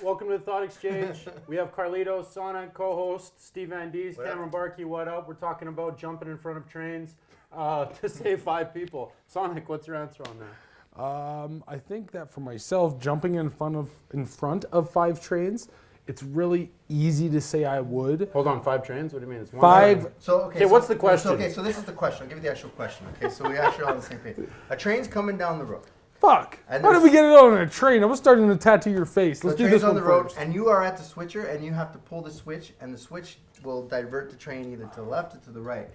Welcome to the ThoughtXchange. We have Carlito, Sonik, co-host, Steve Van Dees, Cameron Barkey, what up? We're talking about jumping in front of trains to save 5 people. Sonik, what's your answer on that? I think that for myself, jumping in front of 5 trains, it's really easy to say I would. Hold on, 5 trains? What do you mean? It's 1 5. train? So Okay, what's the question? So this is the question. I'll give you the actual question. Okay, so we actually are on the same page. A train's coming down the road. Fuck. And How did we get it on a train? I was starting to tattoo your face. Let's the do this train's on one the road, first. and you are at the switcher, and you have to pull the switch, and the switch will divert the train either to the left or to the right.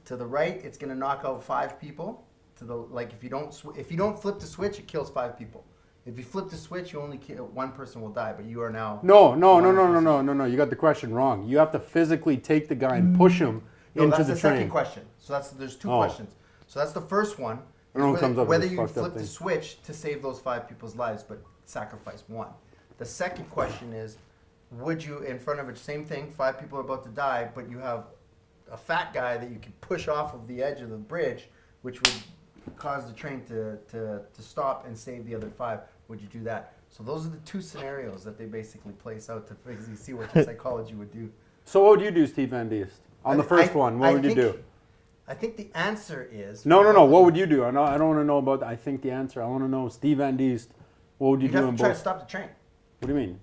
To the right, it's going to knock out 5 people. To the if you don't flip the switch, it kills 5 people. If you flip the switch, you only kill 1 person will die, but you are now No. You got the question wrong. You have to physically take the guy and push him into that's the the train. second question. So there's 2 questions. So that's the first one. Whether you flip the switch to save those 5 people's lives, but sacrifice 1. The second question is, would you, in front of it, same thing, 5 people are about to die, but you have a fat guy that you can push off of the edge of the bridge, which would cause the train to stop and save the other 5. Would you do that? So those are the 2 scenarios that they basically place out to basically see what your psychology would do. So what would you do, Steve Van Dees? On the first one, what would you do? I think the answer is... No. What would you do? I don't want to know about, I think the answer. I want to know, Steve Van Dees, what would you do in both? You'd have to try to stop the train. What do you mean?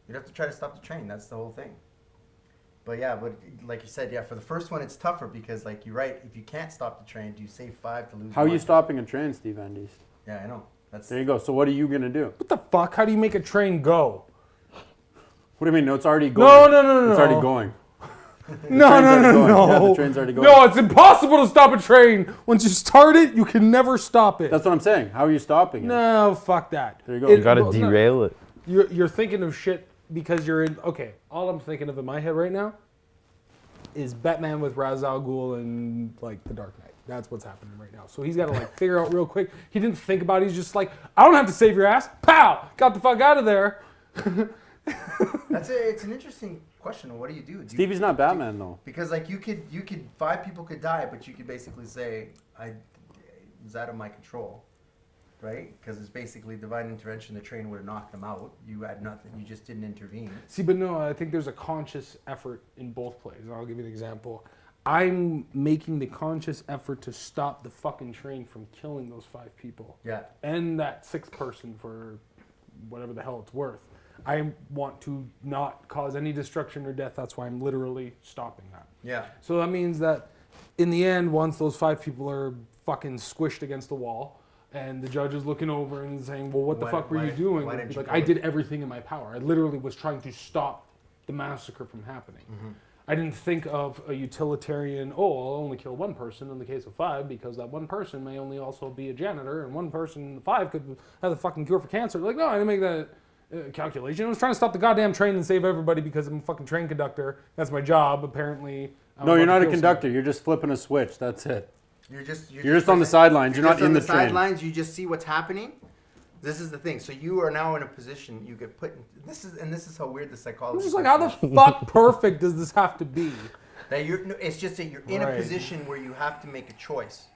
You'd have to try to stop the train. That's the whole thing. But yeah, like you said, for the first one, it's tougher because, like, you're right. If you can't stop the train, do you save 5 to lose 1? How are you stopping a train, Steve Van Dees? Yeah, I know. There you go. So what are you going to do? What the fuck? How do you make a train go? What do you mean? No, it's already going. No. It's already going. No. Yeah, the train's already going. No, it's impossible to stop a train. Once you start it, you can never stop it. That's what I'm saying. How are you stopping it? No, fuck that. There you go. You gotta derail it. You're thinking of shit because you're in... Okay, all I'm thinking of in my head right now is Batman with Ra's al Ghul and, like, The Dark Knight. That's what's happening right now. So he's got to, like, figure out real quick. He didn't think about it. He's just like, I don't have to save your ass. Pow! Got the fuck out of there. It's an interesting question. What do you do? Stevie's not Batman, though. Because, like, you could 5 people could die, but you could basically say, it was out of my control, right? Because it's basically divine intervention. The train would have knocked them out. You had nothing. You just didn't intervene. See, but no, I think there's a conscious effort in both plays. I'll give you an example. I'm making the conscious effort to stop the fucking train from killing those 5 people. Yeah. And that 6th person for whatever the hell it's worth. I want to not cause any destruction or death. That's why I'm literally stopping that. Yeah. So that means that in the end, once those 5 people are fucking squished against the wall, and the judge is looking over and saying, well, what the fuck were you doing? Like, I did everything in my power. I literally was trying to stop the massacre from happening. Mm-hmm. I didn't think of a utilitarian, I'll only kill 1 person in the case of 5 because that 1 person may only also be a janitor and 1 person in the 5 could have the fucking cure for cancer. Like, no, I didn't make that calculation. I was trying to stop the goddamn train and save everybody because I'm a fucking train conductor. That's my job, apparently. No, you're not a conductor. You're just flipping a switch. That's it. You're just on the sidelines. You're not in the train. On the sidelines, you just see what's happening. This is the thing. So you are now in a position you get put in. This is how weird the psychology. I'm just like, how the fuck perfect does this have to be? It's just that you're in a position where you have to make a choice.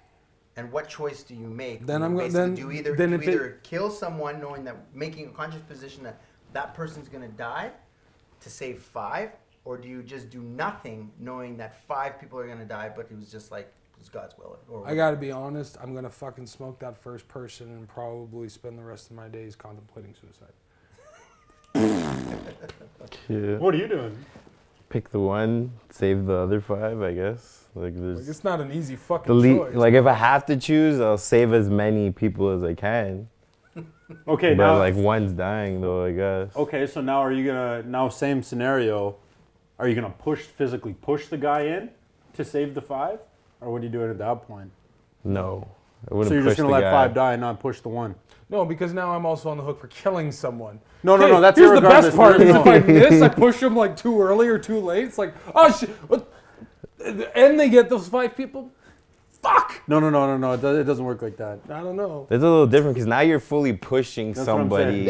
And what choice do you make? Do you either kill someone knowing that, making a conscious position that person's going to die to save 5, or do you just do nothing knowing that 5 people are going to die, but it was just like, it's God's will. I got to be honest, I'm going to fucking smoke that first person and probably spend the rest of my days contemplating suicide. Yeah. What are you doing? Pick the 1, save the other 5, I guess. It's not an easy fucking choice. Like, if I have to choose, I'll save as many people as I can. Okay, but like 1's dying though, I guess. Okay, so now same scenario, are you gonna physically push the guy in to save the 5? Or what are you doing at that point? No. I wouldn't. So you're push just gonna let 5 die and not push the 1? No, because now I'm also on the hook for killing someone. No, that's here's the best part. No. If I miss, I push them like too early or too late. It's like, oh shit. And they get those 5 people. Fuck! No. It doesn't work like that. I don't know. It's a little different because now you're fully pushing somebody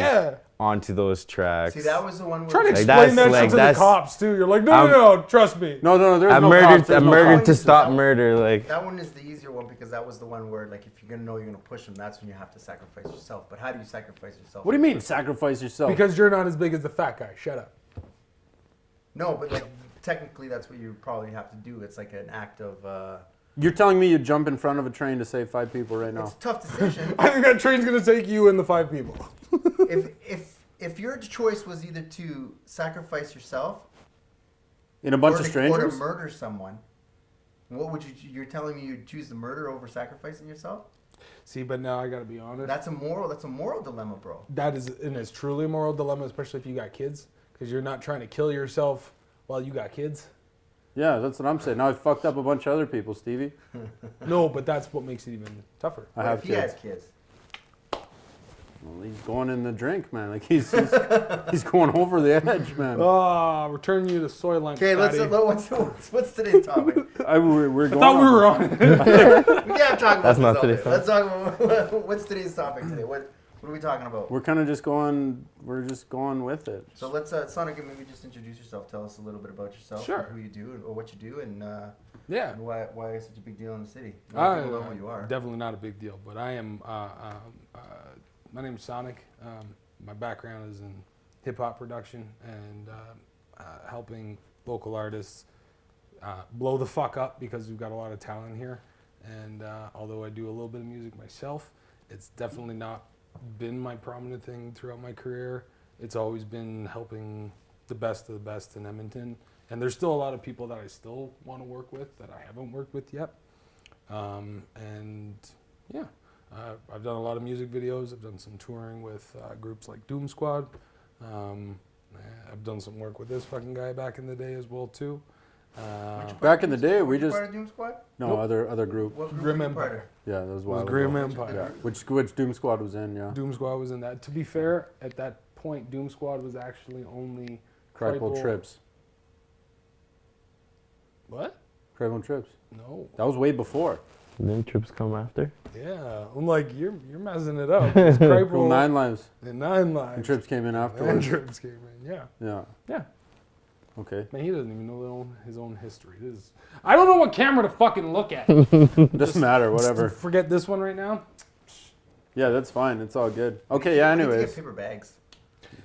onto those tracks. See, that was the one where Trying to Like, explain that that's- shit to like, the cops too. You're like, no, trust me. No, there's I no murdered, cops, there's I no murdered cops. to stop murder. Like, that one is the easier one because that was the one where, like, if you're gonna know you're gonna push them, that's when you have to sacrifice yourself. But how do you sacrifice yourself? What do you mean sacrifice yourself? Because you're not as big as the fat guy. Shut up. No, but like technically, that's what you probably have to do. It's like an act of. You're telling me you jump in front of a train to save 5 people right now? It's a tough decision. I think that train's gonna take you and the 5 people. if your choice was either to sacrifice yourself In a bunch or of to strangers? murder someone, what would you? You're telling me you'd choose the murder over sacrificing yourself? See, but now I gotta be honest. That's a moral dilemma, bro. That is, and it's truly a moral dilemma, especially if you got kids, because you're not trying to kill yourself while you got kids. Yeah, that's what I'm saying. Now I fucked up a bunch of other people, Stevie. No, but that's what makes it even tougher. I have If he has kids. Well, he's going in the drink, man. Like he's going over the edge, man. Return you to soy lamp. Okay, what's today's topic? We're going. I thought we were on it. We can't talk about That's this not all today's day. Let's talk about what's today's topic today. What are we talking about? We're kind of just going. We're just going with it. So let's Sonik, maybe just introduce yourself. Tell us a little bit about yourself, Sure. and who you do, or what you do, and Yeah. and why it's such a big deal in the city. People know who you are. Definitely not a big deal, but I am. My name is Sonik. My background is in hip hop production and helping local artists blow the fuck up because we've got a lot of talent here. And although I do a little bit of music myself, it's definitely not been my prominent thing throughout my career. It's always been helping the best of the best in Edmonton. And there's still a lot of people that I still want to work with that I haven't worked with yet. And yeah, I've done a lot of music videos. I've done some touring with groups like Doom Squad. I've done some work with this fucking guy back in the day as well too. Back in the day, we just part of Doom Squad? no Nope. other group. What group Grim were you part Empire. Yeah, that was It was wild. Grim ago. Empire. Yeah, which Doom Squad was in? Yeah, Doom Squad was in that. To be fair, at that point, Doom Squad was actually only Cripple Cripple- Trips. What? Cripple Trips. No. That was way before. then trips come after. Yeah, I'm like you're messing it up. It's Cripple From 9 Lives. and 9 Lives. And Trips came in And afterwards. Trips came in. Yeah. Yeah. Yeah. Okay. Man, he doesn't even know his own history. I don't know what camera to fucking look at. Doesn't matter. Whatever. Forget this one right now. Yeah, that's fine. It's all good. Okay. Yeah. We need to Anyways. get paper bags.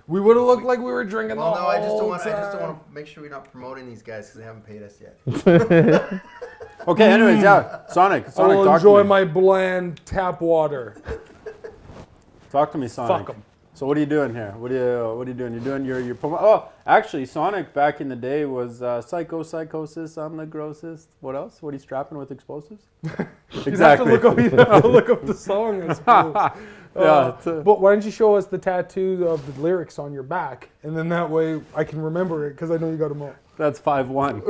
We would have looked like we were drinking Well, the no, I just don't whole want. I just don't time. want to make sure we're not promoting these guys because they haven't paid us yet. Okay. Anyways. Yeah. Sonic. I Sonic. will Talk enjoy to me. my bland tap water. Talk to me, Sonic. Fuck 'em. So what are you doing here? What are you doing? You're doing your promo. Oh, actually, Sonic back in the day was psychosis. I'm the grossest. What else? What are you strapping with explosives? You'd have to look up the song, I suppose. Yeah. But why don't you show us the tattoo of the lyrics on your back, and then that way I can remember it because I know you got them all. That's 5-1.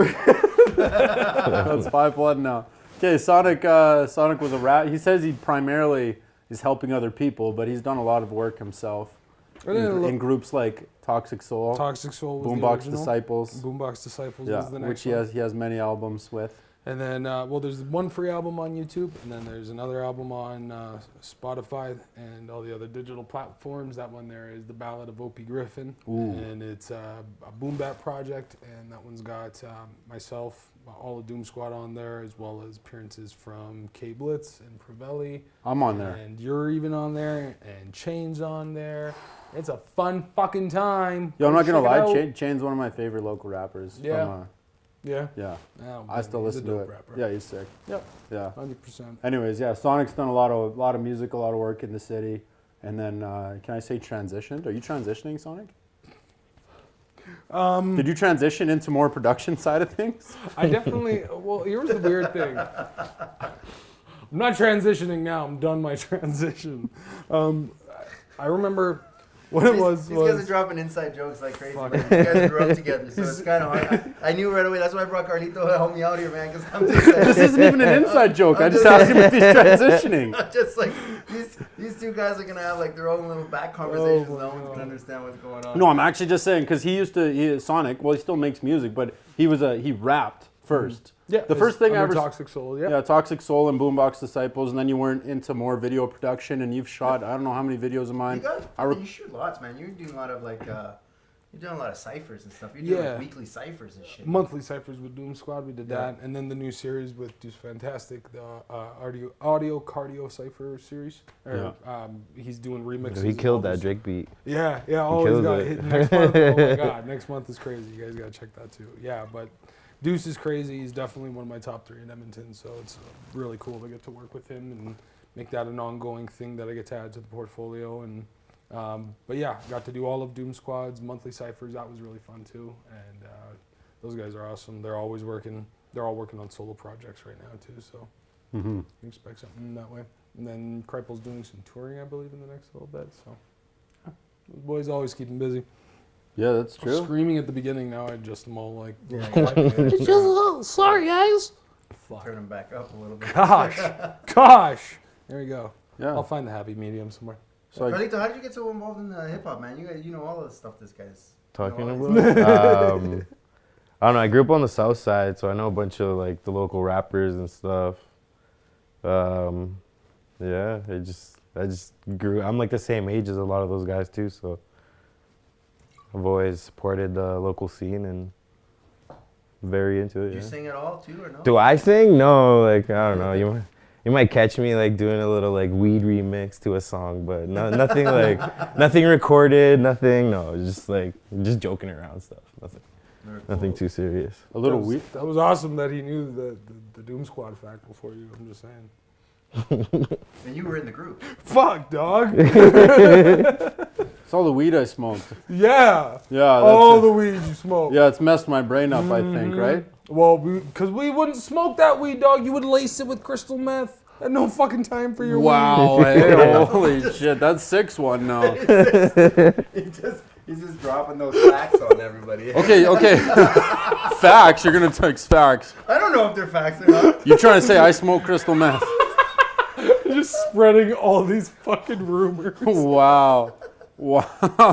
That's 5-1 now. Okay, Sonic was a rat. He says he primarily is helping other people, but he's done a lot of work himself in groups like Toxic Soul, Toxic Soul was the Boombox original. Disciples. Boombox Disciples Yeah, was the next which he one. has many albums with. And then, well, there's one free album on YouTube, and then there's another album on Spotify and all the other digital platforms. That one there is The Ballad of Opie Griffin, and it's a boom bap project, and that one's got myself, all of Doom Squad on there, as well as appearances from K Blitz and Pravelli. I'm on there. And you're even on there, and Chain's on there. It's a fun fucking time. Yo, I'm not gonna Check it lie, out. Chain's one of my favorite local rappers. Yeah. From, Yeah. yeah. Oh, I man, still he's a listen to dope it. rapper. Yeah, he's sick. Yep. Yeah. 100%. Anyways, yeah, Sonic's done a lot of music, a lot of work in the city, and then can I say transitioned? Are you transitioning, Sonic? Did you transition into more production side of things? I definitely. Well, here's the weird thing. I'm not transitioning now. I'm done my transition. I remember what it was. These guys are dropping inside jokes like crazy. Man. These guys grew up together, so it's kind of hard. I knew right away. That's why I brought Carlito to help me out here, man. Because I'm just This isn't even an inside joke. I just asked him if he's transitioning. I'm just like these two guys are gonna have like their own little back conversations. Oh, No one's gonna understand what's going on. No, I'm actually just saying because Sonic. Well, he still makes music, but he rapped first. Yeah, The first thing I under ever Toxic Soul. Yeah. Yeah, Toxic Soul and Boombox Disciples, and then you weren't into more video production, and you've shot I don't know how many videos of mine. You shoot lots, man. You're doing a lot of you're doing a lot of ciphers and stuff. You're doing like weekly ciphers and shit. Monthly ciphers with Doom Squad, we did that, and then the new series with Deuce Fantastic, the audio cardio cipher series. He's doing remixes. He killed that Drake beat. Yeah. Oh, he's got hit next month. Oh my god, next month is crazy. You guys gotta check that too. Yeah, but Deuce is crazy. He's definitely one of my top 3 in Edmonton, so it's really cool to get to work with him and make that an ongoing thing that I get to add to the portfolio. And but yeah, got to do all of Doom Squad's monthly ciphers. That was really fun too. And those guys are awesome. They're always working. They're all working on solo projects right now too. So you expect something that way. And then Kripel's doing some touring, I believe, in the next little bit. So the boys always keep him busy. Yeah, that's true. Screaming at the beginning, now I adjust them all like. It's just a little. Sorry, guys. Fuck. Turn them back up a little bit. Gosh. There we go. Yeah. I'll find the happy medium somewhere. So Carlito, how did you get so involved in hip hop, man? You know all of the stuff this guy's talking about. I don't know. I grew up on the south side, so I know a bunch of like the local rappers and stuff. Yeah, I just grew. I'm like the same age as a lot of those guys too, so I've always supported the local scene and very into it. Do you sing at all too, or no? Do I sing? No, like I don't know. You might catch me like doing a little like weed remix to a song, but nothing like nothing recorded, nothing. No, just joking around stuff. Nothing too serious. A little weed. That was awesome that he knew the Doom Squad fact before you. I'm just saying. And you were in the group. Fuck, dog. It's all the weed I smoked. Yeah. Yeah. All the weed you smoke. Yeah, it's messed my brain up, I think, right? Well, because we wouldn't smoke that weed, dog. You would lace it with crystal meth. And no fucking time for your weed. Wow, hey, holy shit. That's 6-1 now. He's just dropping those facts on everybody. Okay. Facts? You're going to text facts. I don't know if they're facts or not. You're trying to say I smoke crystal meth. Just spreading all these fucking rumors. Wow,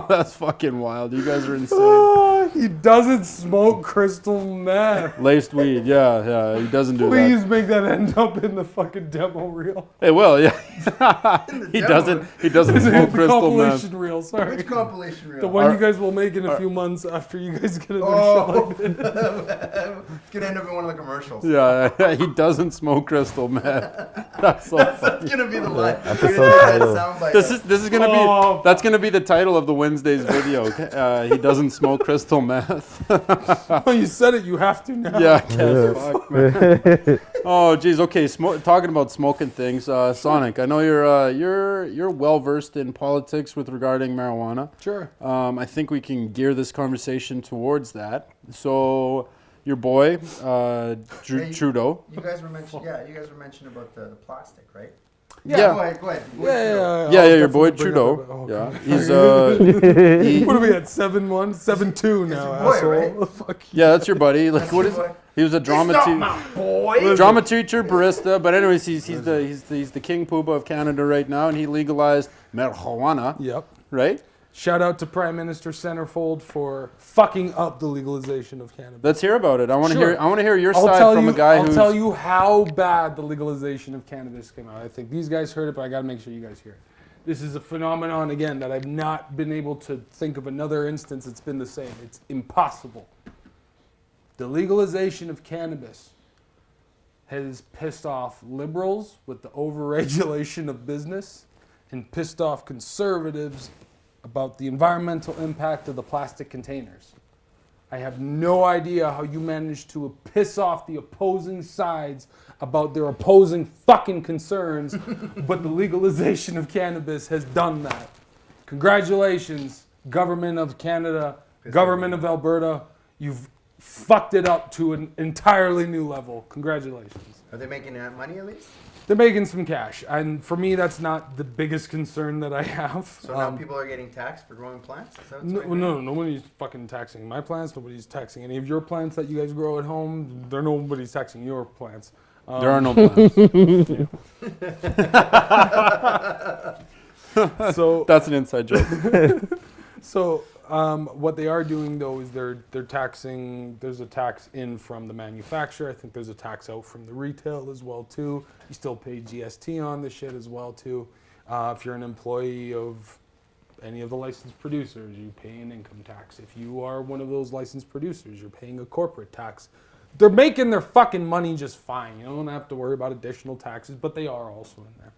that's fucking wild. You guys are insane. He doesn't smoke crystal meth. Laced weed, yeah, he doesn't do that. Please make that end up in the fucking demo reel. Hey, well, yeah. He doesn't smoke crystal meth. Compilation reel, sorry. Which compilation reel? The one you guys will make in a few months after you guys get another show. It's gonna end up in one of the commercials. Yeah, he doesn't smoke crystal meth. That's so funny. That's gonna be the line. Episode This is gonna be that's gonna be the title of the Wednesday's video. He doesn't smoke crystal meth. Well, you said it. You have to now. Yeah, I guess. Fuck, man. Oh, geez. Okay, talking about smoking things. Sonik, I know you're well versed in politics with regarding marijuana. Sure. I think we can gear this conversation towards that. So, your boy, Trudeau. You guys were mentioning about the plastic, right? Yeah. Go ahead. Yeah, your boy Trudeau. Yeah, he's what are we at? 7-1, 7-2 now, boy, asshole. right? Fuck you. Yeah, that's your buddy. Like, what is? He was a drama teacher, barista. But anyways, he's the king poobah of Canada right now, and he legalized marijuana. Yep. Right. Shout out to Prime Minister Centerfold for fucking up the legalization of cannabis. Let's hear about it. I want to Sure. hear your side from a guy who's. I'll tell you how bad the legalization of cannabis came out. I think these guys heard it, but I got to make sure you guys hear it. This is a phenomenon, again, that I've not been able to think of another instance it's been the same. It's impossible. The legalization of cannabis has pissed off liberals with the overregulation of business and pissed off conservatives about the environmental impact of the plastic containers. I have no idea how you managed to piss off the opposing sides about their opposing fucking concerns, but the legalization of cannabis has done that. Congratulations, government of Canada, government of Alberta. You've fucked it up to an entirely new level. Congratulations. Are they making money at least? They're making some cash, and for me, that's not the biggest concern that I have. So now people are getting taxed for growing plants? Is that what's No, nobody's fucking taxing my plants. Nobody's taxing any of your plants that you guys grow at home. Nobody's taxing your plants. There are no plants. So that's an inside joke. So What they are doing though is they're taxing. There's a tax in from the manufacturer. I think there's a tax out from the retail as well too. You still pay GST on this shit as well too. If you're an employee of any of the licensed producers, you pay an income tax. If you are one of those licensed producers, you're paying a corporate tax. They're making their fucking money just fine. You don't have to worry about additional taxes, but they are also in there.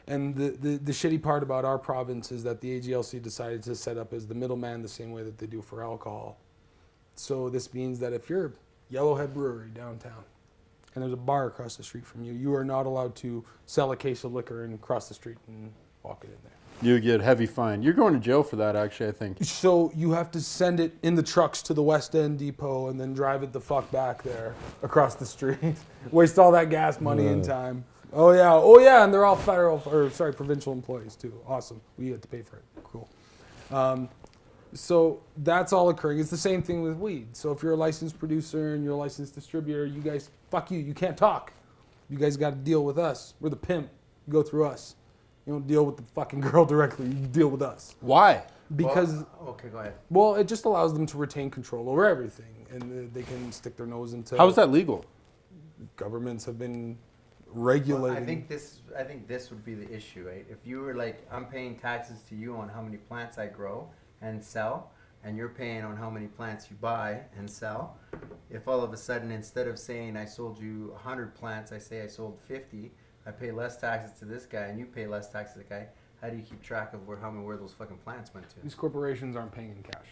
And the shitty part about our province is that the AGLC decided to set up as the middleman the same way that they do for alcohol. So this means that if you're Yellowhead Brewery downtown and there's a bar across the street from you, you are not allowed to sell a case of liquor and cross the street and walk it in there. You get heavy fine. You're going to jail for that, actually, I think. So you have to send it in the trucks to the West End depot and then drive it the fuck back there across the street. Waste all that gas money and time. Oh yeah, and they're all provincial employees too. Awesome. We have to pay for it. Cool. So that's all occurring. It's the same thing with weed. So if you're a licensed producer and you're a licensed distributor, you guys, fuck you. You can't talk. You guys got to deal with us. We're the pimp. You go through us. You don't deal with the fucking girl directly. You deal with us. Why? Because okay, go ahead. Well, it just allows them to retain control over everything, and they can stick their nose into. How is that legal? Governments have been regulating. Well, I think this would be the issue, right? If you were like, I'm paying taxes to you on how many plants I grow and sell, and you're paying on how many plants you buy and sell. If all of a sudden, instead of saying I sold you 100 plants, I say I sold 50. I pay less taxes to this guy, and you pay less taxes to the guy. How do you keep track of where those fucking plants went to? These corporations aren't paying in cash.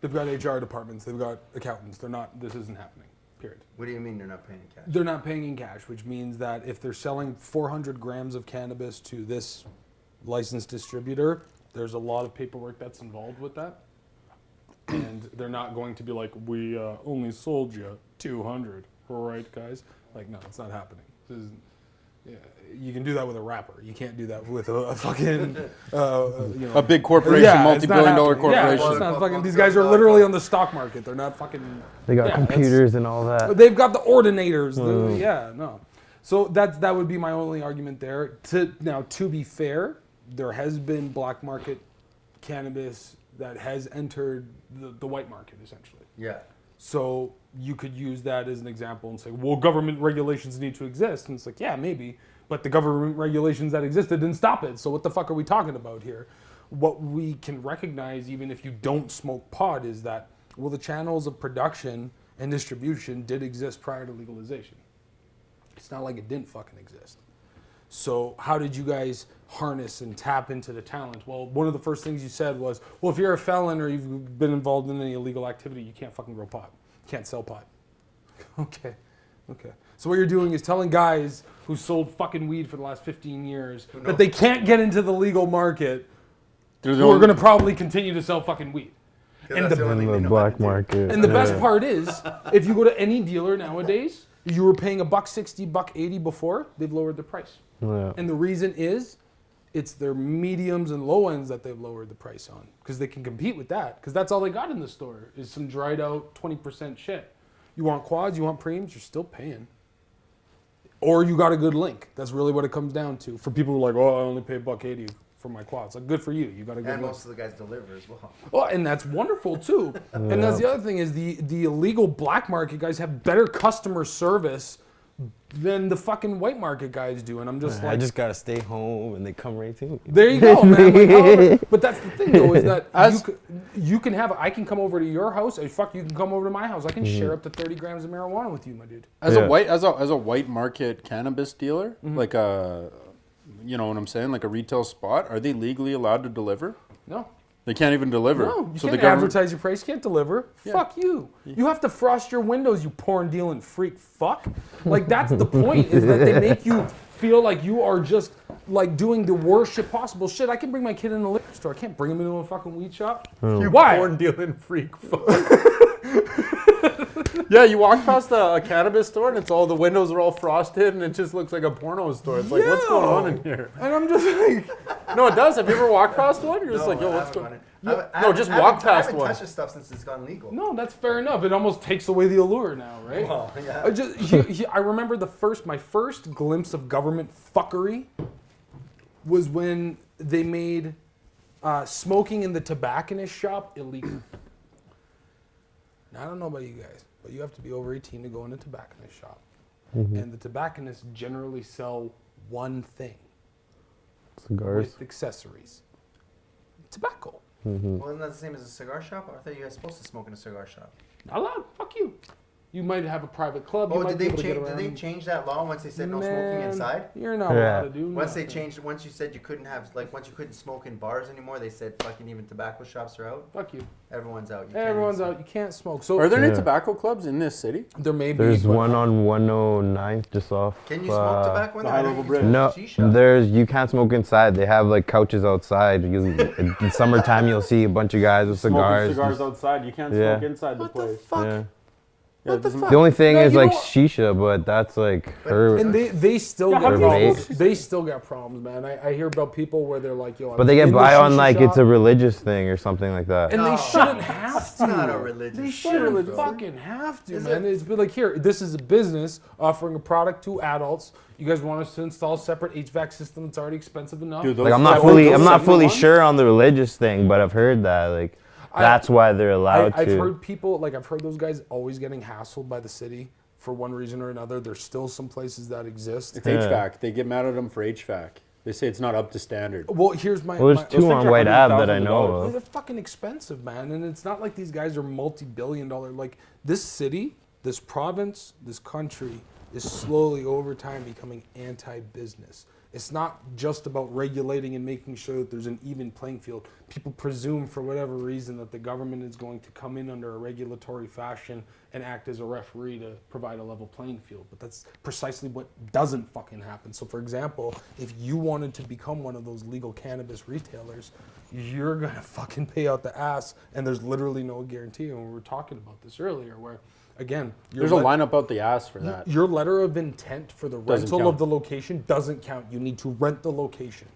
They've got HR departments. They've got accountants. They're not. This isn't happening. Period. What do you mean they're not paying in cash? They're not paying in cash, which means that if they're selling 400 grams of cannabis to this licensed distributor, there's a lot of paperwork that's involved with that, and they're not going to be like, we only sold you 200, right, guys? Like, no, it's not happening. You can do that with a rapper. You can't do that with a fucking, a big corporation, multi-billion-dollar corporation. Yeah, it's not fucking. These guys are literally on the stock market. They're not fucking. They got computers and all that. They've got the ordinators. No. So that would be my only argument there. To be fair, there has been black market cannabis that has entered the white market essentially. Yeah. So you could use that as an example and say, well, government regulations need to exist. And it's like, yeah, maybe. But the government regulations that existed didn't stop it. So what the fuck are we talking about here? What we can recognize, even if you don't smoke pot, is that, well, the channels of production and distribution did exist prior to legalization. It's not like it didn't fucking exist. So how did you guys harness and tap into the talent? Well, one of the first things you said was, well, if you're a felon or you've been involved in any illegal activity, you can't fucking grow pot. You can't sell pot. Okay. So what you're doing is telling guys who sold fucking weed for the last 15 years that they can't get into the legal market who are going to probably continue to sell fucking weed. And the black market. And the best part is, if you go to any dealer nowadays, you were paying $1.60, $1.80 before, they've lowered the price. Yeah. And the reason is, it's their mediums and low ends that they've lowered the price on, because they can compete with that, because that's all they got in the store is some dried out 20% shit. You want quads, you want preems, you're still paying. Or you got a good link. That's really what it comes down to. For people who are like, oh, I only pay $1.80 for my quads. Like, good for you. You got a good link. And most of the guys deliver as well. Well, and that's wonderful too. And that's the other thing is the illegal black market guys have better customer service than the fucking white market guys do. And I'm just like, I just gotta stay home, and they come right to me. there you go, man. Like, however, but that's the thing though, is that you can have, I can come over to your house, and fuck, you can come over to my house. I can share up to 30 grams of marijuana with you, my dude. As a white market cannabis dealer, like you know what I'm saying, like a retail spot, are they legally allowed to deliver? No. They can't even deliver. No, you so can't advertise your price, you can't deliver. Yeah. Fuck you. You have to frost your windows, you porn dealing freak fuck. Like, that's the point, is that they make you feel like you are just like doing the worst shit possible. Shit, I can bring my kid in a liquor store. I can't bring him into a fucking weed shop. You Why? porn dealing freak fuck. Yeah, you walk past a cannabis store and it's all, the windows are all frosted and it just looks like a porno store. It's like, what's going on in here? And I'm just like, no, it does. Have you ever walked past one? You're just like, yo, what's going on? No, just walk past one. I haven't touched this stuff since it's gone legal. no, that's fair enough. It almost takes away the allure now, right? Well, yeah. I remember my first glimpse of government fuckery was when they made Smoking in the tobacconist shop, illegal. Now, I don't know about you guys, but you have to be over 18 to go in a tobacconist shop. And the tobacconists generally sell one thing. Cigars. With accessories. Tobacco. Well, isn't that the same as a cigar shop? I thought you guys supposed to smoke in a cigar shop. Not allowed. Fuck you. You might have a private club. Oh, did they change that law once they said no smoking inside? You're not allowed to do Once nothing. they changed, once you said you couldn't have, like, once you couldn't smoke in bars anymore, they said fucking even tobacco shops are out. Fuck you. Everyone's out. Everyone's out. You can't smoke. So Are there any tobacco clubs in this city? There may be. There's one on 109th just off. Can you smoke tobacco in the there? high level bridge? No, you can't smoke inside. They have like couches outside. In summertime, you'll see a bunch of guys with cigars. Smoking cigars outside. You can't smoke inside the place. What the fuck? Yeah. What the fuck? The only thing No, is you like know- shisha, but that's like her. And they still how get do you problems. smoke? They still got problems, man. I hear about people where they're like, yo, But they get by on like it's a religious thing or something like that. and No, they shouldn't have it's to. not a religious They thing, shouldn't bro. fucking have to, Is man. it? It's been like, here, this is a business offering a product to adults. You guys want us to install a separate HVAC system that's already expensive enough? Dude, Like I'm not fully sure on the religious thing, but I've heard that like that's why they're allowed I've to. heard people, like I've heard those guys always getting hassled by the city for one reason or another. There's still some places that exist. It's HVAC. They get mad at them for HVAC. They say it's not up to standard. Well, here's my... Well, there's my- two things on are White Ave that I $100,000. know Well, of. they're fucking expensive, man. And it's not like these guys are multi-billion-dollar. Like, this city, this province, this country is slowly over time becoming anti-business. It's not just about regulating and making sure that there's an even playing field. People presume for whatever reason that the government is going to come in under a regulatory fashion and act as a referee to provide a level playing field. But that's precisely what doesn't fucking happen. So for example, if you wanted to become one of those legal cannabis retailers, you're gonna fucking pay out the ass, and there's literally no guarantee. And we were talking about this earlier where, again, There's a lineup out the ass for that. your letter of intent for the Doesn't rental count. of the location doesn't count. You need to rent the location.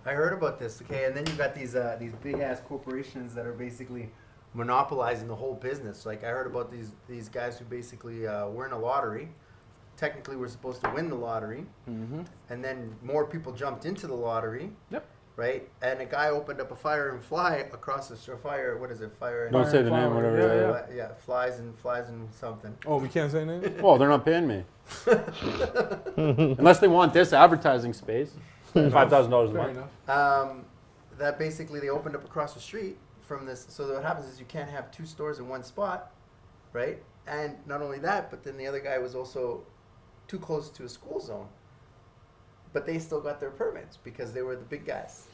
I heard about this. Okay, and then you got these big ass corporations that are basically monopolizing the whole business. Like I heard about these guys who basically were in a lottery. Technically, we're supposed to win the lottery, and then more people jumped into the lottery. Yep. Right, and a guy opened up a fire and fly across the fire. What is it? Fire. Don't say the name, Flower, whatever. Yeah, flies and something. Oh, we can't say names? Well, they're not paying me. Unless they want this advertising space. $5,000 a Fair month. enough. That basically they opened up across the street from this. So what happens is you can't have two stores in one spot, right? And not only that, but then the other guy was also too close to a school zone. But they still got their permits because they were the big guys,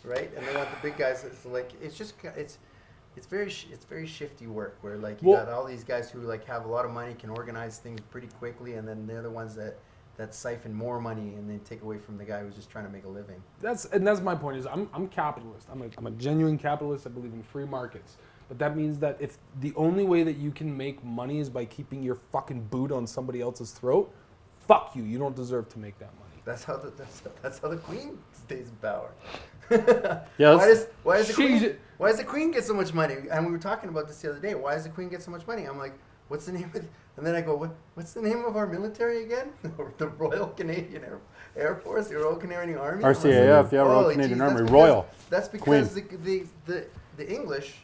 right? And they want the big guys. It's like it's very shifty work where like you got all these guys who like have a lot of money, can organize things pretty quickly, and then they're the ones that siphon more money and then take away from the guy who's just trying to make a living. That's my point. Is I'm capitalist. I'm a genuine capitalist. I believe in free markets. But that means that if the only way that you can make money is by keeping your fucking boot on somebody else's throat, fuck you. You don't deserve to make that money. That's how the queen stays in power. Yeah, why does the queen get so much money? And we were talking about this the other day. Why does the queen get so much money? I'm like, what's the name of? And then I go, what's the name of our military again? The Royal Canadian Air Force, the Royal Canadian Army. RCAF, yeah, Royal Holy Canadian geez, Army, Royal. That's because the English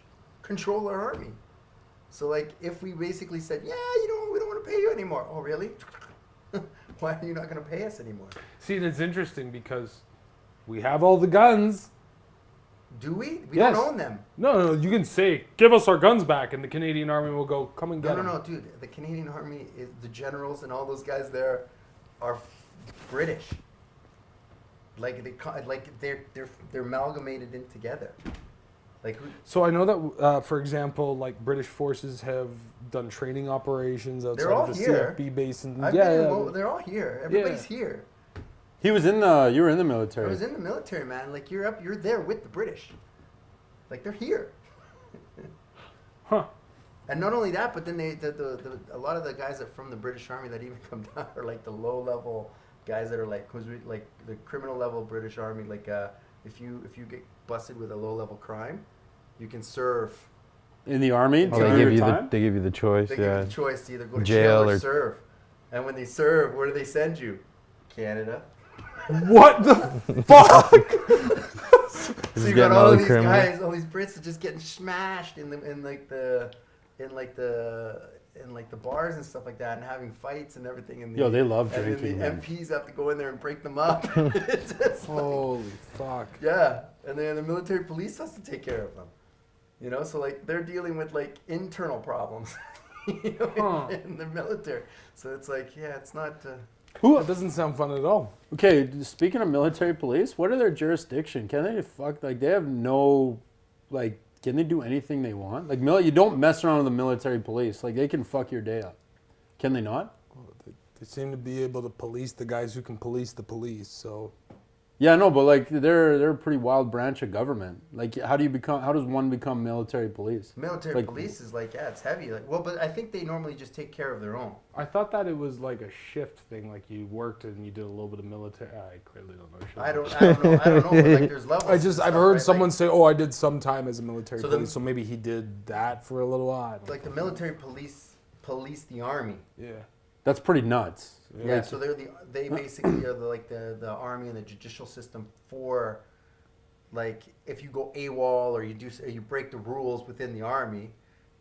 control our army. So like, if we basically said, yeah, we don't want to pay you anymore. Oh, really? Why are you not going to pay us anymore? See, and it's interesting because we have all the guns. Do we? We Yes. don't own them. No, you can say, give us our guns back, and the Canadian Army will go, come and get them. No, dude. The Canadian Army, the generals and all those guys there are British. Like they're amalgamated in together. Like So I know that, for example, like British forces have done training operations outside all of the here. CFB base, and they're all here. Everybody's here. You were in the military. I was in the military, man. Like you're there with the British. Like they're here. Huh. And not only that, but then a lot of the guys that from the British Army that even come down are like the low level guys that are like the criminal level British Army. Like if you get busted with a low level crime, you can serve. In the army? Oh, they give you the choice. They Yeah. give you the choice to either go to jail or serve. And when they serve, where do they send you? Canada. What the fuck? So you got all these guys, all these Brits are just getting smashed in the bars and stuff like that, and having fights and everything. And they love drinking. And the MPs have to go in there and break them up. Holy fuck. Yeah, and then the military police has to take care of them. You know, so like they're dealing with like internal problems, in the military. So it's like, yeah, it's not. That doesn't sound fun at all. Okay, speaking of military police, what are their jurisdiction? Can they they have no, like, can they do anything they want? Like, you don't mess around with the military police. Like, they can fuck your day up. Can they not? Well, they seem to be able to police the guys who can police the police, so. Yeah, no, but like they're a pretty wild branch of government. Like, how does one become military police? Military police is like, yeah, it's heavy. Like, well, but I think they normally just take care of their own. I thought that it was like a shift thing, like you worked and you did a little bit of military. I clearly don't know. I don't know, but like there's levels. I've heard someone say, "Oh, I did some time as a military police," so maybe he did that for a little while. Like the military police the army. Yeah. That's pretty nuts. Yeah, so they basically are the army and the judicial system for, like, if you go AWOL or you break the rules within the army,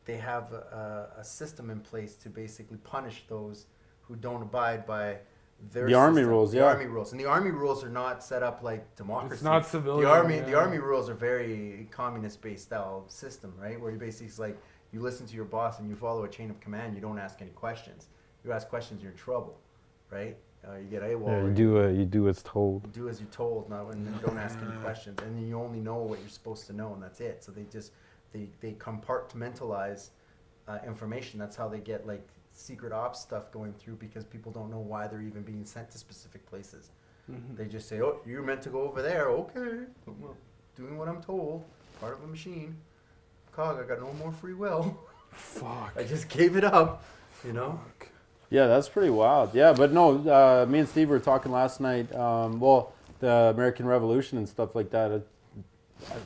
they have a system in place to basically punish those who don't abide by their army rules. The army rules, and the army rules are not set up like democracy. It's not civilian. The army rules are very communist-based style system, right? Where you basically like you listen to your boss and you follow a chain of command. You don't ask any questions. You ask questions, you're in trouble, right? You get AWOL. Yeah, you do what's told. You do as you're told, not when you don't ask any questions, and then you only know what you're supposed to know, and that's it. So they compartmentalize information. That's how they get like secret ops stuff going through, because people don't know why they're even being sent to specific places. Mm-hmm. They just say, "Oh, you're meant to go over there." Okay, well, doing what I'm told, part of a machine. Cog, I got no more free will. Fuck. I just gave it up. You know. Fuck. Yeah, that's pretty wild. Yeah, but no, me and Steve were talking last night. The American Revolution and stuff like that.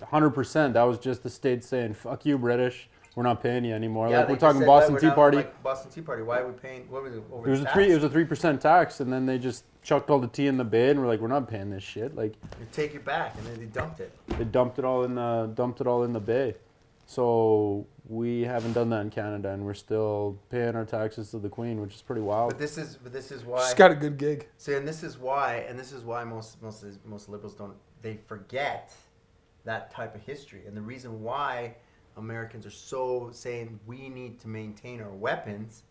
100%. That was just the state saying, "Fuck you, British. We're not paying you anymore." Yeah, like we're talking Boston Tea Party. Like Boston Tea Party. Why are we paying? What was it? Over it was a 3% tax, and then they just chucked all the tea in the bay, and we're like, "We're not paying this shit." Like, you take it back, and then they dumped it. They dumped it all in the bay. So we haven't done that in Canada, and we're still paying our taxes to the Queen, which is pretty wild. But this is why she's got a good gig. See, and this is why most liberals they forget that type of history, and the reason why Americans are so saying we need to maintain our weapons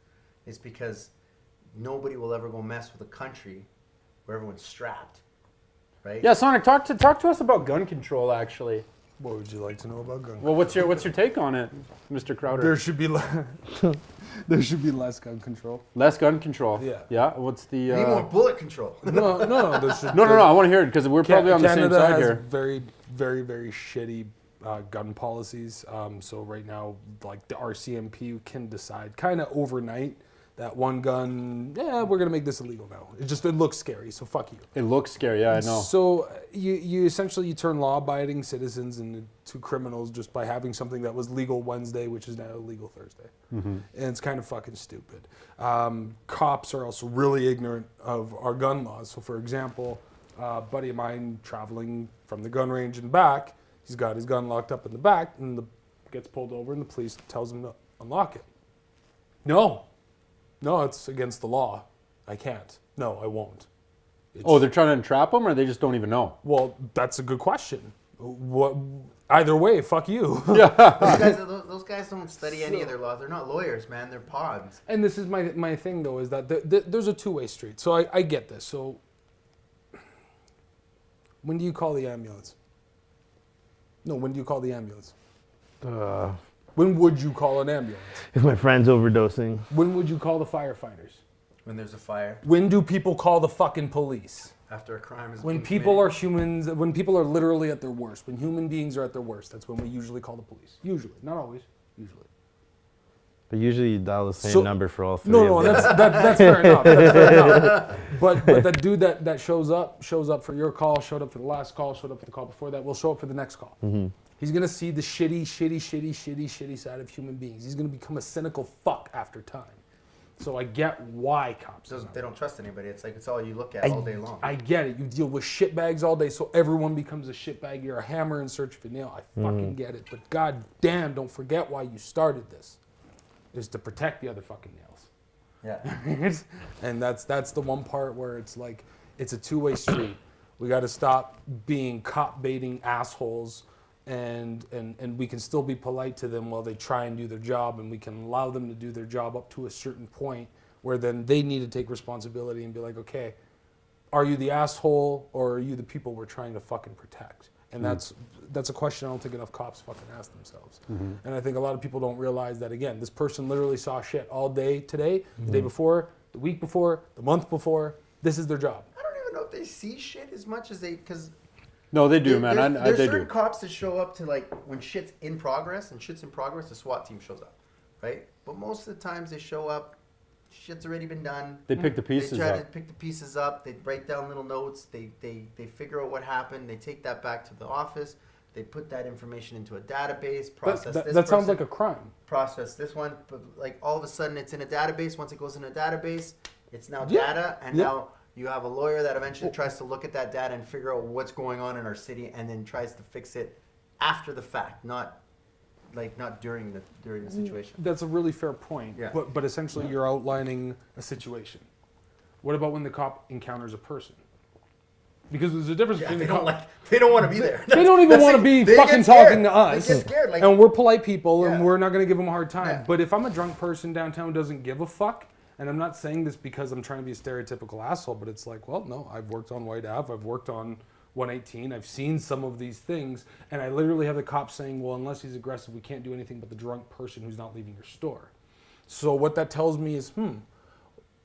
is because nobody will ever go mess with a country where everyone's strapped, right? Yeah, Sonik, talk to us about gun control, actually. What would you like to know about gun control? Well, what's your take on it, Mr. Crowder? There should be less gun control. Less gun control. Yeah. Yeah. What's the? Need more bullet control. No. No. I want to hear it because we're probably on the same side here. Canada has very, very, very shitty gun policies. So right now, like the RCMP can decide kind of overnight that one gun, we're gonna make this illegal now. It looks scary, so fuck you. It looks scary, yeah, I know. So you essentially turn law-abiding citizens into criminals just by having something that was legal Wednesday, which is now illegal Thursday. Mm-hmm. And it's kind of fucking stupid. Cops are also really ignorant of our gun laws. So for example, a buddy of mine traveling from the gun range and back, he's got his gun locked up in the back, and gets pulled over, and the police tells him to unlock it. No, it's against the law. I can't. No, I won't. They're trying to entrap them, or they just don't even know? Well, that's a good question. Either way, fuck you. Yeah. Those guys don't study any of their laws. They're not lawyers, man. They're pods. And this is my thing, though, is that there's a two-way street. So I get this. So when do you call the ambulance? No, when do you call the ambulance? When would you call an ambulance? If my friend's overdosing. When would you call the firefighters? When there's a fire. When do people call the fucking police? After a crime is when people are humans, when people are literally at their worst, when human beings are at their worst, that's when we usually call the police. Usually, not always, usually. But usually you dial the same number for all three. No, that's fair enough. That's fair enough. But that dude that shows up for your call, showed up for the last call, showed up for the call before that, will show up for the next call. Mm-hmm. He's gonna see the shitty side of human beings. He's gonna become a cynical fuck after time. So I get why cops. They don't trust anybody. It's like it's all you look at all day long. I get it. You deal with shitbags all day, so everyone becomes a shitbag. You're a hammer in search of a nail. I fucking get it. But god damn, don't forget why you started this. Is to protect the other fucking nails. Yeah. And that's the one part where it's like it's a two-way street. We got to stop being cop baiting assholes, and we can still be polite to them while they try and do their job, and we can allow them to do their job up to a certain point where then they need to take responsibility and be like, okay, are you the asshole or are you the people we're trying to fucking protect? And that's a question I don't think enough cops fucking ask themselves. And I think a lot of people don't realize that, again, this person literally saw shit all day today, the day before, the week before, the month before. This is their job. I don't even know if they see shit as much as they, because no, they do, man. There's they certain do. cops that show up to like when shit's in progress, the SWAT team shows up, right? But most of the times they show up, shit's already been done. They pick the pieces They try up. to pick the pieces up. They write down little notes. They figure out what happened. They take that back to the office. They put that information into a database. Process this. That sounds like a crime. Process this one, but like all of a sudden it's in a database. Once it goes in a database, it's now data, and now you have a lawyer that eventually tries to look at that data and figure out what's going on in our city, and then tries to fix it after the fact, not during the situation. That's a really fair point. Yeah. But essentially you're outlining a situation. What about when the cop encounters a person? Because there's a difference between They don't want to be there. They don't even want to be they fucking get scared. talking to us. They get scared. Like, and we're polite people, and Yeah. we're not going to give them a hard time. Yeah. But if I'm a drunk person downtown who doesn't give a fuck, and I'm not saying this because I'm trying to be a stereotypical asshole, but it's like, well, no, I've worked on White Ave, I've worked on 118, I've seen some of these things, and I literally have the cops saying, well, unless he's aggressive, we can't do anything but the drunk person who's not leaving your store. So what that tells me is,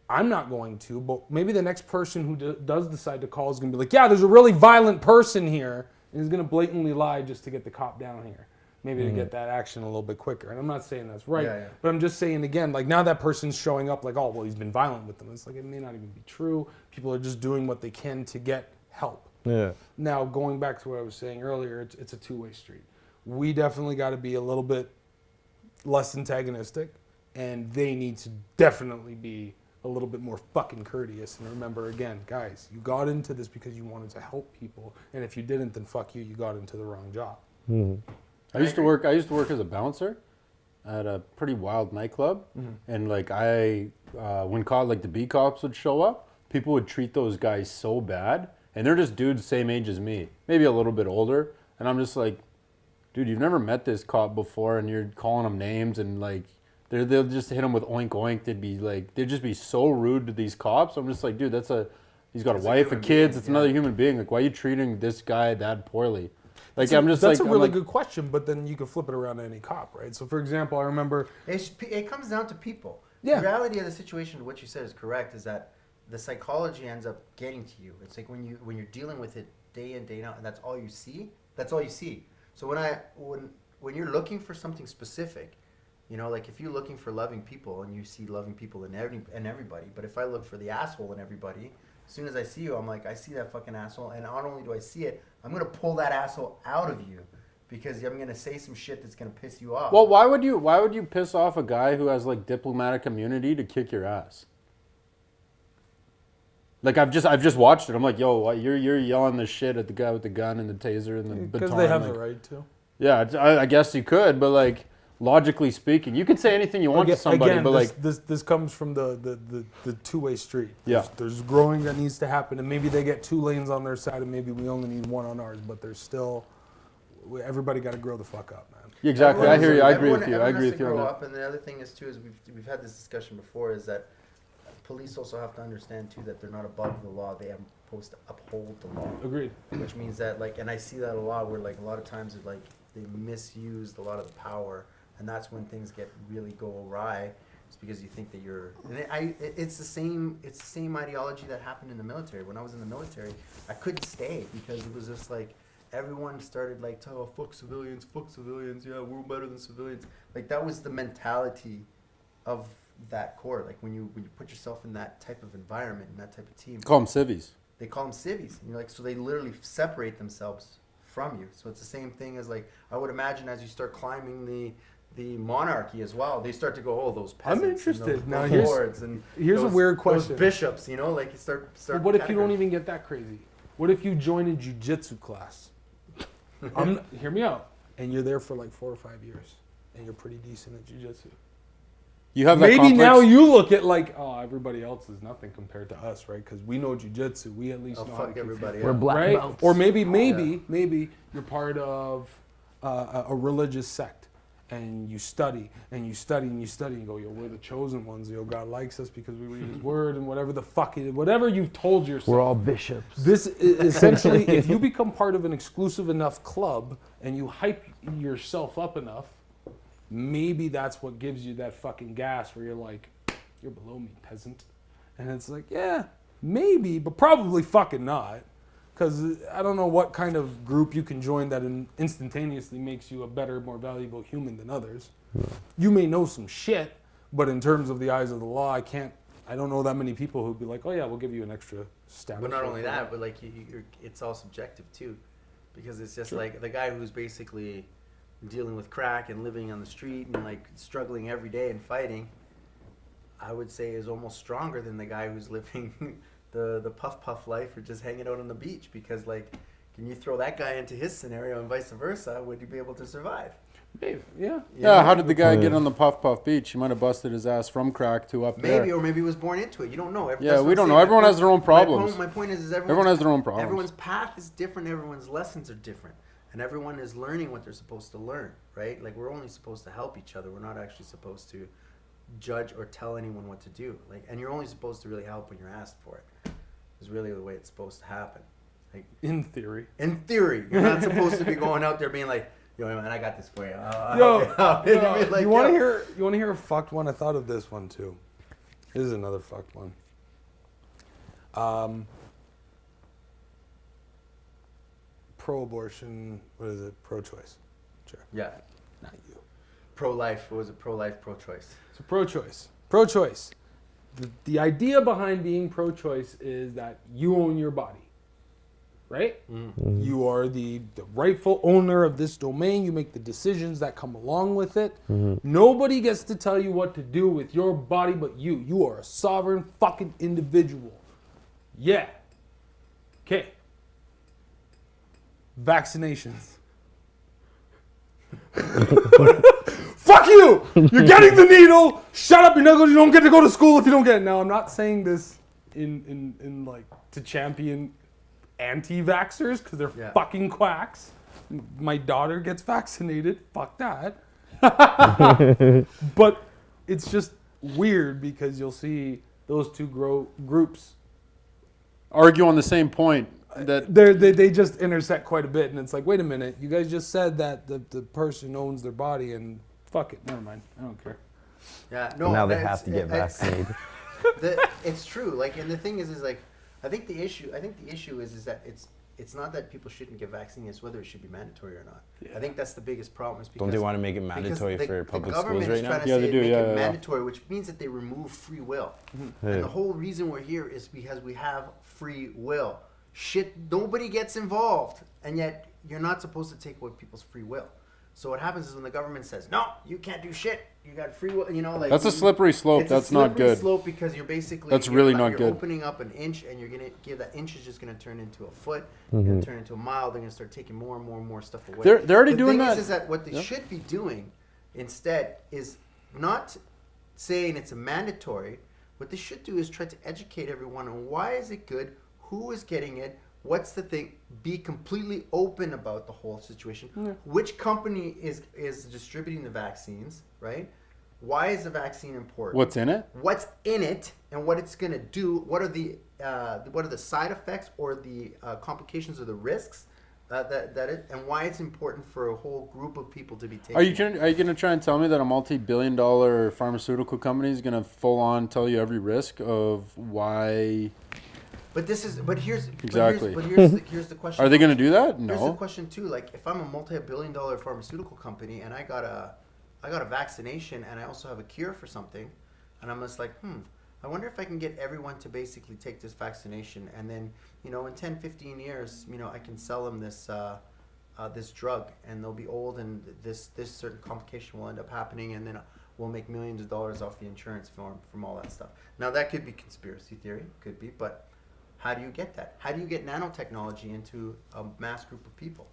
I'm not going to, but maybe the next person who does decide to call is going to be like, yeah, there's a really violent person here, and he's going to blatantly lie just to get the cop down here. Maybe to get that action a little bit quicker. And I'm not saying that's right, but I'm just saying, again, like now that person's showing up like, oh, well, he's been violent with them. It's like, it may not even be true. People are just doing what they can to get help. Yeah. Now, going back to what I was saying earlier, it's a two-way street. We definitely got to be a little bit less antagonistic, and they need to definitely be a little bit more fucking courteous. And remember, again, guys, you got into this because you wanted to help people, and if you didn't, then fuck you. You got into the wrong job. I used to work as a bouncer at a pretty wild nightclub, and like when the B cops would show up, people would treat those guys so bad, and they're just dudes same age as me, maybe a little bit older, and I'm just like, dude, you've never met this cop before, and you're calling them names, and like they'll just hit them with oink oink. They'd just be so rude to these cops. I'm just like, dude, he's got a wife and kids. It's another human being. Like, why are you treating this guy that poorly? Like, that's a really good question, but then you can flip it around to any cop, right? So, for example, I remember... It comes down to people. Yeah. The reality of the situation, what you said is correct, is that the psychology ends up getting to you. It's like when you're dealing with it day in, day out, and that's all you see, So when you're looking for something specific, you know, like if you're looking for loving people and you see loving people in everybody, but if I look for the asshole in everybody, as soon as I see you, I'm like, I see that fucking asshole, and not only do I see it, I'm going to pull that asshole out of you because I'm going to say some shit that's going to piss you off. Well, why would you piss off a guy who has like diplomatic immunity to kick your ass? Like I've just watched it. I'm like, yo, you're yelling this shit at the guy with the gun and the taser and the baton. Because they have the right to. Yeah, I guess you could, but like logically speaking, you could say anything you want to somebody, again, but this comes from the two-way street. Yeah. There's growing that needs to happen, and maybe they get 2 lanes on their side, and maybe we only need 1 on ours. But there's still, everybody got to grow the fuck up, man. Exactly, I hear you. I agree with you. I agree with you on grow that. up, and the other thing is too is we've had this discussion before, is that police also have to understand too that they're not above the law. They are supposed to uphold the law. Agreed. Which means that and I see that a lot where a lot of times they misuse a lot of the power. And that's when things really go awry. It's because you think that you're. And it's the same ideology that happened in the military. When I was in the military, I couldn't stay because it was just like everyone started oh, fuck civilians, yeah, we're better than civilians. Like that was the mentality of that corps. Like when you put yourself in that type of environment, in that type of team. Call them civvies. They call them civvies. And you're like, so they literally separate themselves from you. So it's the same thing as I would imagine as you start climbing the monarchy as well. They start to go, oh, those peasants. I'm interested. And Now those lords and here's a weird question. Those bishops, you know, like you start. But what if you don't even get that crazy? What if you join a jiu-jitsu class? Hear me out. And you're there for like 4 or 5 years, and you're pretty decent at jiu-jitsu. You have that Maybe complex. now you look at like, oh, everybody else is nothing compared to us, right? Because we know jiu-jitsu. We at least know how to fuck everybody. We're Up. black right? belts. Or maybe you're part of a religious sect, and you study and you study and you study and go, yo, we're the chosen ones. Yo, God likes us because we read His Word and whatever the fuck it is, whatever you've told yourself. We're all bishops. This is essentially, if you become part of an exclusive enough club and you hype yourself up enough, maybe that's what gives you that fucking gas where you're like, you're below me, peasant. And it's like, yeah, maybe, but probably fucking not. Because I don't know what kind of group you can join that instantaneously makes you a better, more valuable human than others. No. You may know some shit, but in terms of the eyes of the law, I don't know that many people who'd be like, oh yeah, we'll give you an extra status. But not only that, but like it's all subjective too. Because it's just like the guy who's basically dealing with crack and living on the street and like struggling every day and fighting, I would say is almost stronger than the guy who's living the puff life or just hanging out on the beach. Because like, can you throw that guy into his scenario and vice versa? Would you be able to survive? Maybe, yeah. Yeah, how did the guy get on the puff beach? He might have busted his ass from crack to up there. Maybe, or maybe he was born into it. You don't know. Yeah, we don't know. Everyone has their own problems. My point is everyone has their own problems. Everyone's path is different. Everyone's lessons are different. And everyone is learning what they're supposed to learn, right? Like, we're only supposed to help each other. We're not actually supposed to judge or tell anyone what to do. Like, and you're only supposed to really help when you're asked for it. Is really the way it's supposed to happen. Like, in theory. In theory, you're not supposed to be going out there being like, yo, man, I got this for you. Like, you want to hear a fucked one? I thought of this one too. This is another fucked one. Pro-abortion. What is it? Pro-choice. Sure. Yeah. Not you. Pro-life. What was it? Pro-life, pro-choice. So pro-choice. Pro-choice. The idea behind being pro-choice is that you own your body. Right? Mm-hmm. You are the rightful owner of this domain. You make the decisions that come along with it. Mm-hmm. Nobody gets to tell you what to do with your body but you. You are a sovereign fucking individual. Yeah. Okay. Vaccinations. Fuck you! You're getting the needle. Shut up. You don't get to go to school if you don't get it. Now, I'm not saying this in like to champion anti-vaxxers because they're fucking quacks. My daughter gets vaccinated. Fuck that. But it's just weird because you'll see those two groups argue on the same point. That they just intersect quite a bit, and it's like, wait a minute, you guys just said that the person owns their body, and fuck it, never mind, I don't care. Yeah, no. Now they have to get vaccinated. It's true. Like, and the thing is like, I think the issue is that it's not that people shouldn't get vaccinated, it's whether it should be mandatory or not. Yeah. I think that's the biggest problem. Is because don't they want to make it mandatory for public schools right now? Yeah, they do. Make it mandatory, which means that they remove free will. Mm-hmm. And the whole reason we're here is because we have free will. Shit, nobody gets involved, and yet you're not supposed to take away people's free will. So what happens is when the government says, no, you can't do shit, you got free will, like... That's a slippery slope, that's not good. It's a slippery slope because you're basically... That's really not good. You're opening up an inch, and you're going to give that inch is just going to turn into a foot, going to turn into a mile, they're going to start taking more and more and more stuff away. They're already doing that. The thing is that what they should be doing instead is not saying it's a mandatory. What they should do is try to educate everyone on why is it good, who is getting it, what's the thing, be completely open about the whole situation. Yeah. Which company is distributing the vaccines, right? Why is the vaccine important? What's in it? What's in it and what it's going to do. What are the side effects or the complications or the risks and why it's important for a whole group of people to be taken. Are you going to try and tell me that a multi-billion-dollar pharmaceutical company is going to full on tell you every risk of why? But here's exactly. Here's the question. Are they going to do that? No. Here's the question too. Like, if I'm a multi-billion-dollar pharmaceutical company and I got a vaccination and I also have a cure for something, and I'm just like, I wonder if I can get everyone to basically take this vaccination, and then in 10, 15 years, I can sell them this this drug, and they'll be old, and this certain complication will end up happening, and then we'll make millions of dollars off the insurance from all that stuff. Now that could be conspiracy theory, could be, but how do you get that? How do you get nanotechnology into a mass group of people?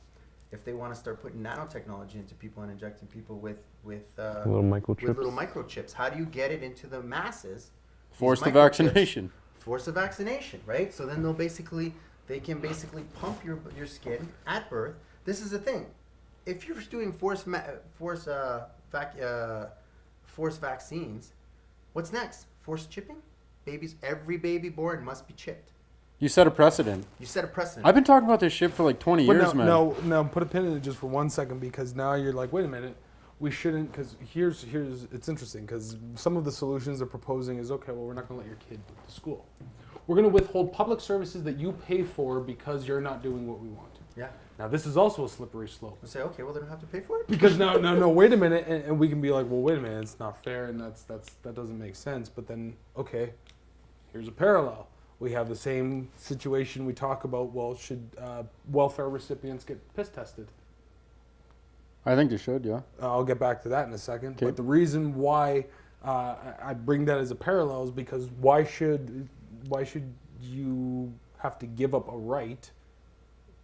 If they want to start putting nanotechnology into people and injecting people with little microchips. with little microchips, how do you get it into the masses? Force the vaccination. Force the vaccination, right? So then they can basically pump your skin at birth. This is the thing. If you're doing force vaccines, what's next? Force chipping? Every baby born must be chipped. You set a precedent. You set a precedent. I've been talking about this shit for like 20 years, man. No, put a pin in it just for 1 second, because now you're like, wait a minute, we shouldn't, because here's it's interesting, because some of the solutions they're proposing is, okay, well, we're not going to let your kid go to school. We're going to withhold public services that you pay for because you're not doing what we want. Yeah. Now, this is also a slippery slope. We say, okay, well, they don't have to pay for it? Because no, wait a minute, and we can be like, well, wait a minute, it's not fair, and that doesn't make sense. But then, okay, here's a parallel. We have the same situation we talk about, well, should welfare recipients get piss tested? I think they should, yeah. I'll get back to that in a second. Okay. But the reason why I bring that as a parallel is because why should you have to give up a right,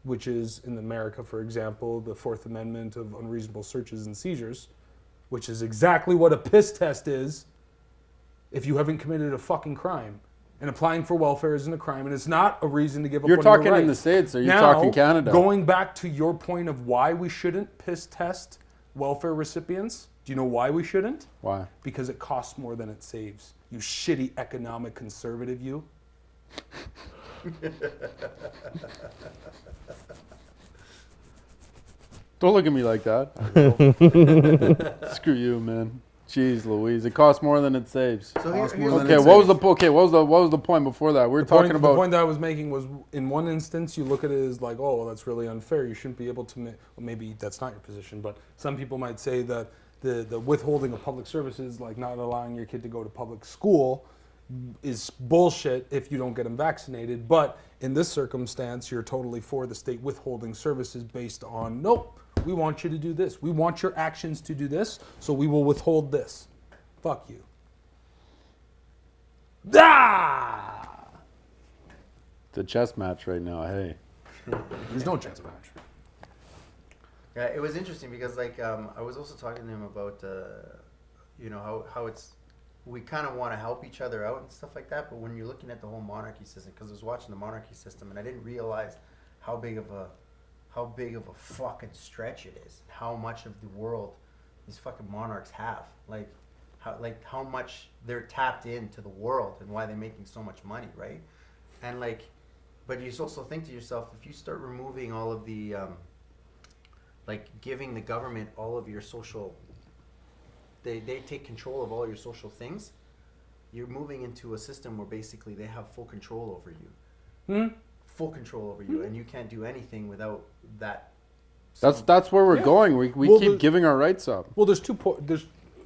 which is in America, for example, the Fourth Amendment of unreasonable searches and seizures, which is exactly what a piss test is if you haven't committed a fucking crime. And applying for welfare isn't a crime, and it's not a reason to give up You're one of your talking rights. in the States, or you're Now, talking Canada? Going back to your point of why we shouldn't piss test welfare recipients, do you know why we shouldn't? Why? Because it costs more than it saves. You shitty economic conservative, you. Don't look at me like that. Screw you, man. Jeez Louise, it costs more than it saves. So Costs here's more than Okay, it what was saves. what was the point before that? We're talking The about point that I was making was, in one instance, you look at it as like, oh, well, that's really unfair. You shouldn't be able to. Well, maybe that's not your position, but some people might say that the withholding of public services, like not allowing your kid to go to public school, is bullshit if you don't get them vaccinated. But in this circumstance, you're totally for the state withholding services based on, nope, we want you to do this. We want your actions to do this, so we will withhold this. Fuck you. Ah! the chess match right now. Hey, There's no chess match. Yeah, it was interesting because I was also talking to him about how it's we kind of want to help each other out and stuff like that. But when you're looking at the whole monarchy system, because I was watching the monarchy system and I didn't realize how big of a fucking stretch it is, how much of the world these fucking monarchs have, how much they're tapped into the world and why they're making so much money, right? And but you also think to yourself, if you start removing all of the giving the government all of your social, they take control of all your social things, you're moving into a system where basically they have full control over you. Full control over you, and you can't do anything without that. that's where we're going. We keep giving our rights up. Well,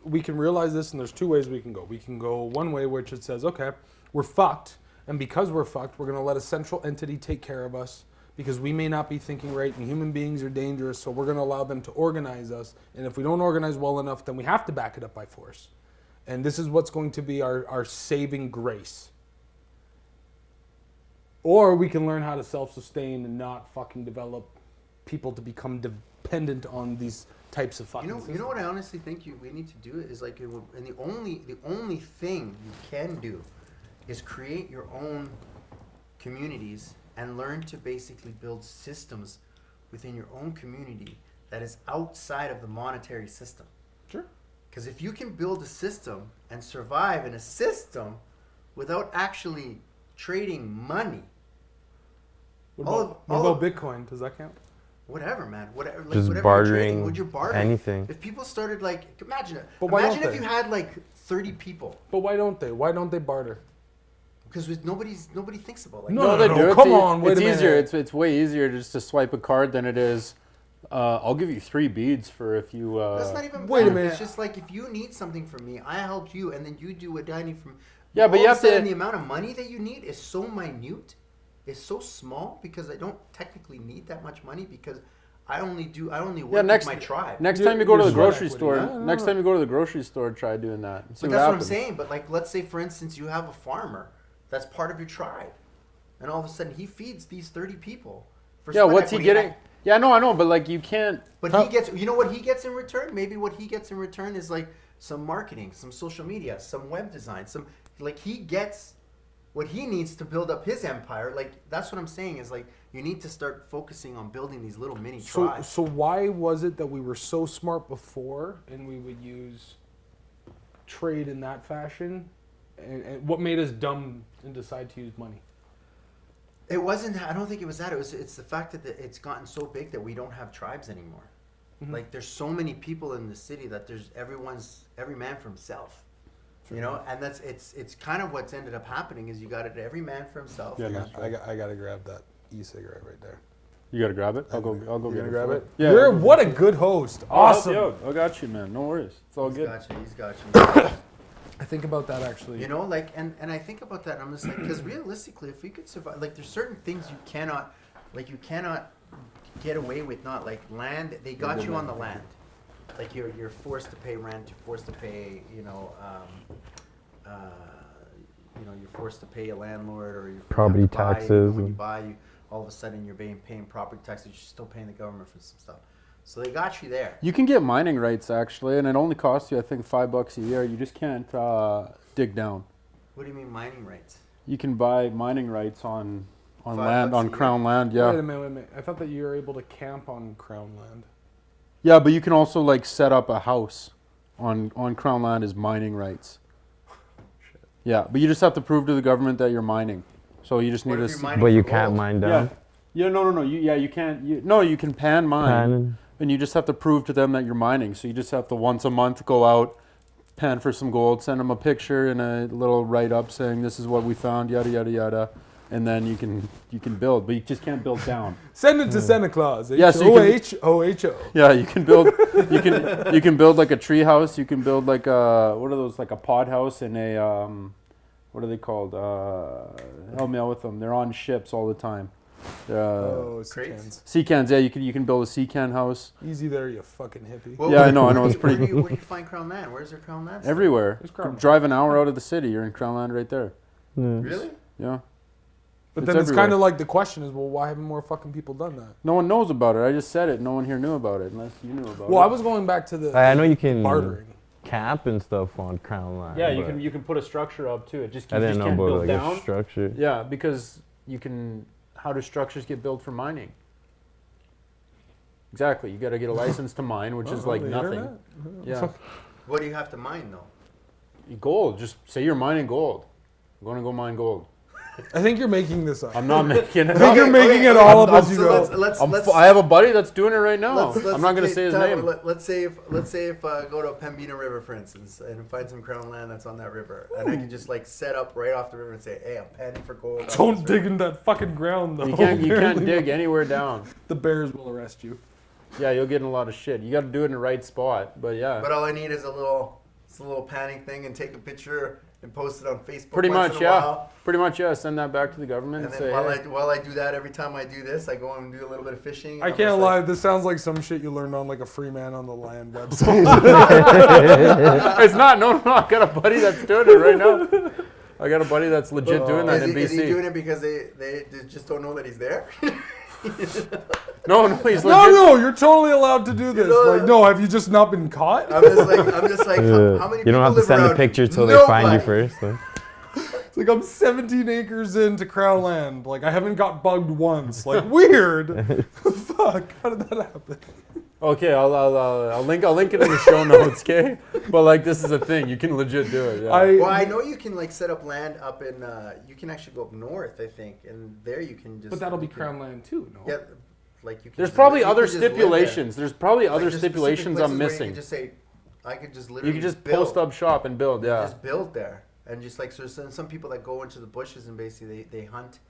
we can realize this, and there's two ways we can go. We can go one way, which it says, okay, we're fucked, and because we're fucked, we're going to let a central entity take care of us, because we may not be thinking right, and human beings are dangerous, so we're going to allow them to organize us, and if we don't organize well enough, then we have to back it up by force. And this is what's going to be our saving grace. Or we can learn how to self-sustain and not fucking develop people to become dependent on these types of fucking systems. You know what I honestly think we need to do is and the only thing you can do is create your own communities and learn to basically build systems within your own community that is outside of the monetary system. Sure. Because if you can build a system and survive in a system without actually trading money, What about Bitcoin? Does that count? whatever, man, whatever, Just whatever bartering, you're trading, would you barter anything. If people started imagine it. But why Imagine don't if they? you had 30 people. But why don't they? Why don't they barter? Because nobody thinks about No, they no, do. come on, wait It's a minute. easier. It's way easier just to swipe a card than it is. I'll give you 3 beads for if you. That's not even. Wait a bad. minute. It's just if you need something from me, I help you, and then you do what I need from. Yeah, but all you of have a sudden, to- the amount of money that you need is so minute, is so small because I don't technically need that much money because I only work with my tribe. Next time you go to the grocery equity. store, No. next time you go to the grocery store, try doing that. And see But what that's happens. what I'm saying. But like, let's say for instance, you have a farmer that's part of your tribe, and all of a sudden he feeds these 30 people. For Yeah, sweat what's he equity. getting? Yeah, no, I know, but like you can't. But he gets, you know what he gets in return? Maybe what he gets in return is like some marketing, some social media, some web design, like he gets what he needs to build up his empire. Like that's what I'm saying is like you need to start focusing on building these little mini tribes. So why was it that we were so smart before and we would use trade in that fashion? And what made us dumb and decide to use money? It wasn't. I don't think it was that. It's the fact that it's gotten so big that we don't have tribes anymore. Mm-hmm. Like there's so many people in the city that there's every man for himself. You know, and it's kind of what's ended up happening is you got it every man for himself. Yeah, I gotta grab that e-cigarette right there. You gotta grab it. I'll go You get gonna it. grab for it? you. Yeah. What a good host. Awesome. I'll help you out. I got you, man. No worries. It's all good. He's got you. I think about that actually. You know, like, and I think about that, and I'm just like, because realistically, if we could survive, like, there's certain things you cannot get away with, not like land. They got you on the land, like you're forced to pay rent, you're forced to pay, you're forced to pay a landlord, or you're Property buy, taxes when you and- buy, all of a sudden you're paying property taxes. You're still paying the government for some stuff, so they got you there. You can get mining rights actually, and it only costs you, I think, $5 a year. You just can't dig down. What do you mean mining rights? You can buy mining rights on $5 land, a on year? crown land. Wait Yeah. a minute. I thought that you were able to camp on crown land. Yeah, but you can also like set up a house on crown land as mining rights. Yeah, but you just have to prove to the government that you're mining. So you just need What to. if you're mining But you for can't gold? mine Yeah. down. Yeah. No. You can't. You can pan mine, Pan. and you just have to prove to them that you're mining. So you just have to once a month go out, pan for some gold, send them a picture and a little write up saying this is what we found, yada yada yada, and then you can build, but you just can't build down. Send it to Santa Claus. Yeah, so you can- H-O-H-O. Yeah, you can build. You can build like a tree house. You can build like a what are those, like a pod house and a what are they called? Help me out with them. They're on ships all the time. Crates? Cans. Sea cans. Yeah, you can build a sea can house Easy there, you fucking hippie. Well, Yeah, I know, where it's do pretty- Where do you find crown land? Where's there crown land? everywhere. There's Crown Land. Drive an hour out of the city, you're in Crown Land right there. Yeah. Really? Yeah. But It's then it's everywhere. kind of like the question is, well, why haven't more fucking people done that? No one knows about it. I just said it. No one here knew about it unless you knew about it. Well, I was going back to the I know you can bartering. camp and stuff on crown land. Yeah, but you can put a structure up too. It just I you didn't just know can't about build like down. a structure. Yeah, because you can. How do structures get built for mining? Exactly. You got to get a license to mine, which is Oh, like the nothing. internet? Yeah. What do you have to mine though? Gold. Just say you're mining gold. I'm going to go mine gold. I think you're making this up. I'm not making it I think up. you're making it all up I'm- as you so go. let's I have a buddy that's doing it right now. let's I'm not going to okay, say his Tyler, name. Let's say if I go to Pembina River, for instance, and find some crown land that's on that river, and I can just like set up right off the river and say, "Hey, I'm panning for gold." off Don't this dig river." in that fucking ground, though. You can't Apparently dig anywhere down. The bears will arrest you. Yeah, you'll get in a lot of shit. You got to do it in the right spot. But yeah, But all I need is a little panning thing and take a picture and post it on Facebook. pretty once much, in a yeah. while. Pretty much, yeah. Send that back to the government And and then say, hey. while I do that, every time I do this, I go and do a little bit of fishing. and I I'm can't just lie. like, This sounds like some shit you learned on like a Free Man on the Land website. It's not. No. I got a buddy that's doing it right now. I got a buddy that's legit doing that in is he doing BC. it because they just don't know that he's there? No, he's legit. no, you're totally allowed to do this. know- Like, no, have you just not been caught? I'm just like, how many You people don't have to live send a around picture you? till they find you Nobody. first. Like. It's like I'm 17 acres into Crown Land. Like I haven't got bugged once. Like weird. Fuck. How did that happen? Okay, I'll link it in the show notes, okay? But like, this is a thing. You can legit do it. Yeah. Well, I know you can like set up land up in. You can actually go up north, I think, and there you can just. But that'll be you can- Crown Land too, no? Yeah, like you can. There's just probably li- you other can just live there. stipulations. There's probably Like, other there's specific stipulations places I'm where You missing. can just say, I could just You literally. can just build. post up shop and build. Yeah. Just build there, and just like so. Some people that go into the bushes and basically they hunt,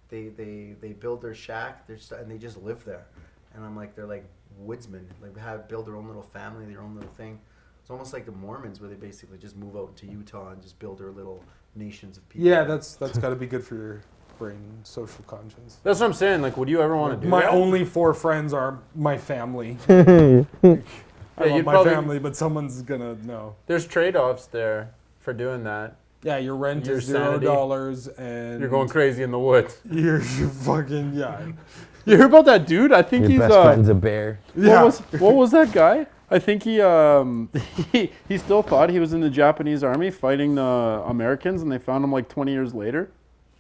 they build their shack, and they just live there, and I'm like they're like woodsmen, like build their own little family, their own little thing. It's almost like the Mormons where they basically just move out to Utah and just build their little nations of people. Yeah, that's got to be good for your brain, social conscience. That's what I'm saying. Like, would you ever want to do My that? only 4 friends are my family. Yeah, I love you'd my probably- family, but someone's gonna know. There's trade-offs there for doing that. Yeah, your rent Your is sanity. $0, and You're going crazy in the woods. You're fucking You heard about that dude? I think Your he's best friend's a bear. Yeah. What was that guy? I think he still thought he was in the Japanese army fighting the Americans, and they found him like 20 years later,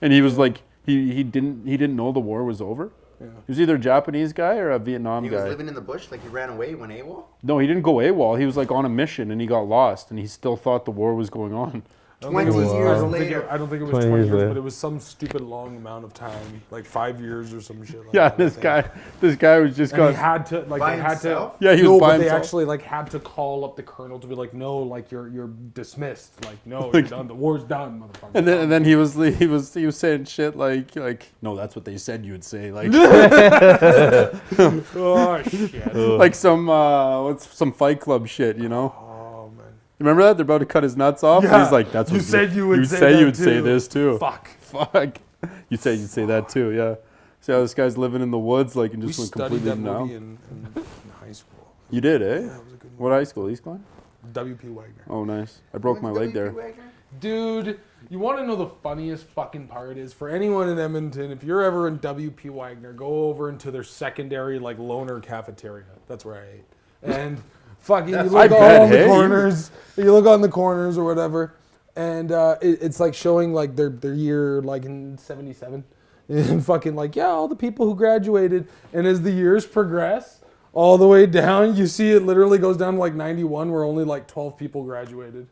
and he was like he didn't know the war was over. Yeah. He was either a Japanese guy or a Vietnam He guy. was living in the bush, like he ran away, he went AWOL. No, he didn't go AWOL. He was like on a mission, and he got lost, and he still thought the war was going on. 20 years later. I don't think it was 20 20 years years, later. but it was some stupid long amount of time, like 5 years or some shit. Like Yeah, that, I this think. guy was just And he got. had to like By they had himself? to. Yeah, he was no, by but they himself. actually like had to call up the colonel to be like, no, like you're dismissed. Like no, you're done. The war's done, motherfucker. And then he was saying shit like no, that's what they said you would say, like Oh shit. like some Fight Club shit, you know. Oh man. Remember that? They're about to cut his nuts off. And Yeah. he's like, "That's You what said you would you say say that you would say too. this too." Fuck. Fuck. You said you'd say that too. Yeah. See how this guy's living in the woods, like, and We just went studied completely that numb. movie in high school. You did, eh? Yeah, it was a good What high school? East Glen? movie. W.P. Wagner. Oh, nice. I broke my leg there. Dude, you want to know the funniest fucking part is for anyone in Edmonton, if you're ever in W.P. Wagner, go over into their secondary like loner cafeteria. That's where I ate. And fucking you I look bet, on the hey? corners, you look on the corners or whatever, and it's like showing like their year like in '77, and fucking like yeah, all the people who graduated, and as the years progress. All the way down, you see it literally goes down to like 91 where only like 12 people graduated.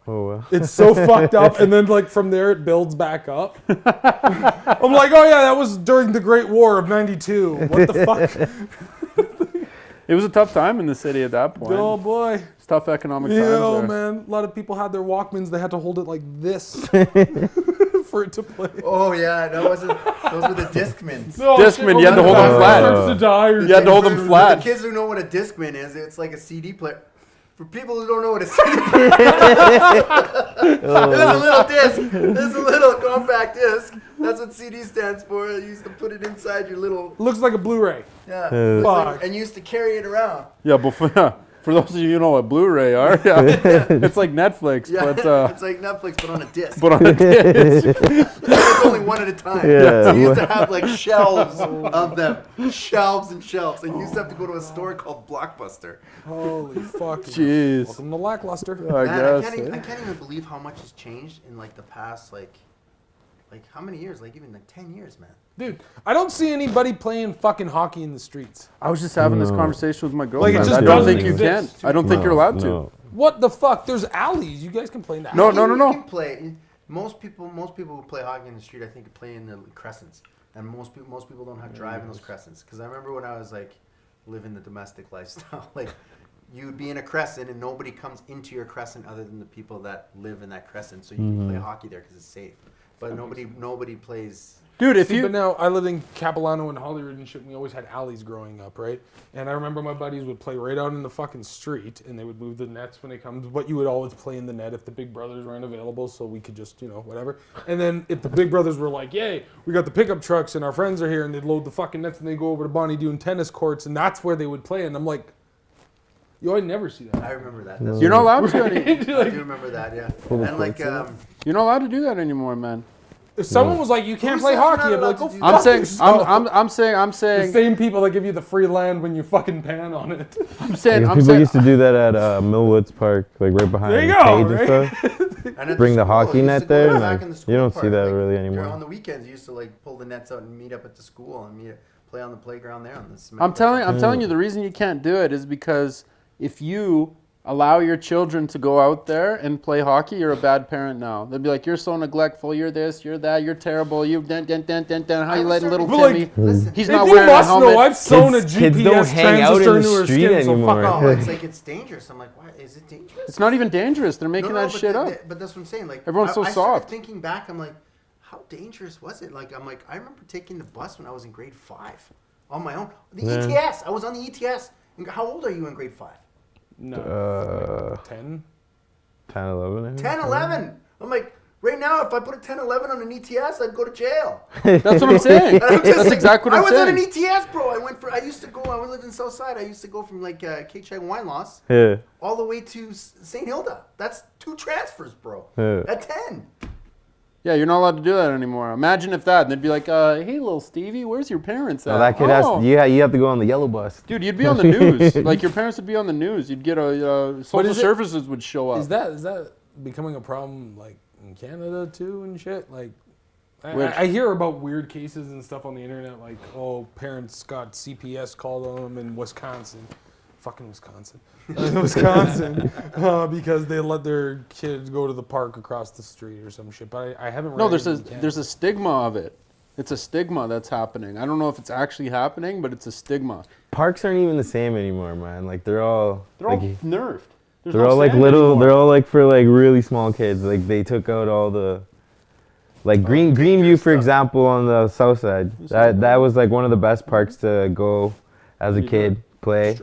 Oh well. It's so fucked up, and then like from there it builds back up. I'm like, oh yeah, that was during the Great War of '92. What the fuck? It was a tough time in the city at that point. Oh boy. It's tough economic times Yo, there. man. A lot of people had their Walkmans. They had to hold it like this for it to play. Oh yeah, those were the Discmans. No, Discman, shit, you had to hold them flat. Starts to die or You had to hold them For flat. the kids who know what a Discman is, it's like a CD player. For people who don't know what a CD player is, there's a little disc. There's a little compact disc. That's what CD stands for. You used to put it inside your little, Looks like a Blu-ray. yeah. Fuck. And you used to carry it around. Yeah, but for those of you who know what Blu-ray are, yeah, it's like Netflix, Yeah, but it's like Netflix, but on a disc. but on a disc. It's only one at a time. Yeah. So you used to have like shelves of them, shelves and shelves, and you used to have to go to a store called Blockbuster. Holy fuck. Jeez. Welcome to Lackluster. I Man, guess. I can't even believe how much has changed in like the past like how many years? Like even like 10 years, man. Dude, I don't see anybody playing fucking hockey in the streets. I was just having this No. conversation with my Like, girlfriend. it just I don't doesn't think you exist. can. I don't think you're allowed to. No. What the fuck? There's alleys. You guys can play in the No, alley. You no. can play. Most people who play hockey in the street, I think, play in the crescents, and most people don't have drive in those crescents. Because I remember when I was like living the domestic lifestyle, like you would be in a crescent and nobody comes into your crescent other than the people that live in that crescent, so you can play hockey there because it's safe. But nobody plays. Dude, if See, you but now I lived in Capilano and Hollywood and shit. And we always had alleys growing up, right? And I remember my buddies would play right out in the fucking street, and they would move the nets when it comes. But you would always play in the net if the big brothers weren't available, so we could just, whatever. And then if the big brothers were like, "Yay, we got the pickup trucks and our friends are here," and they'd load the fucking nets and they go over to Bonnie doing tennis courts, and that's where they would play. And I'm like, yo, I never see that. I remember that. That's you're not allowed to. I do remember that, yeah. And like, You're not allowed to do that anymore, man. If someone was like, "You can't Who play said you're hockey," not I'd be like, allowed "Go to do fuck I'm saying, yourself." I'm The saying, same people that give you the free land when you fucking pan on it. I'm saying, Like, I'm people saying. used to do that at Millwoods Park, like right behind There you the go, cage right? and stuff. and at Bring the school, hockey you used net to go there, back like, in the you school don't see park, that like, really anymore. On the weekends, you used to like pull the nets out and meet up at the school and play on the playground there on the cement. I'm telling you, the reason you can't do it is because if you allow your children to go out there and play hockey, you're a bad parent now. They'll be like, "You're so neglectful. You're this. You're that. You're terrible. You den. How you letting little But, like, Timmy? Listen, He's If not you wearing a must know, helmet." I've sewn a Kids GPS don't hang out in transistor the into her street skin, so anymore. fuck off. oh, it's like it's dangerous. I'm like, why is it dangerous? It's not even dangerous. They're making that but shit up. But that's what I'm saying. Like Everyone's so I started soft. thinking back, I'm like, how dangerous was it? Like I'm like, I remember taking the bus when I was in grade 5 on my own. The ETS. I was on the ETS. How old are you in grade 5? No. 10? 10, 11, I think. 10, 11. I'm like, Right now, if I put a 1011 on an ETS, I'd go to jail. That's what I'm saying. That's exactly what I'm saying. I was on an ETS, bro. I lived in Southside. I used to go from like K-Chag Wine Loss all the way to St. Hilda. That's 2 transfers, bro. At 10. Yeah, you're not allowed to do that anymore. Imagine if that, and they'd be like, hey, little Stevie, where's your parents at? Oh, that kid you have to go on the yellow bus. Dude, you'd be on the news. Like, your parents would be on the news. You'd get social services would show up. Is that becoming a problem, like, in Canada, too, and shit? Like, I hear about weird cases and stuff on the internet, like, parents got CPS called on them in Wisconsin. Fucking Wisconsin. Because they let their kids go to the park across the street or some shit. But I haven't read No, there's a stigma of it. It's a stigma that's happening. I don't know if it's actually happening, but it's a stigma. Parks aren't even the same anymore, man. Like they're all nerfed. They're all like little. Anymore. They're all like for like really small kids. Like they took out all the. Like Greenview, for example, on the south side. That was like one of the best parks to go as a kid, play.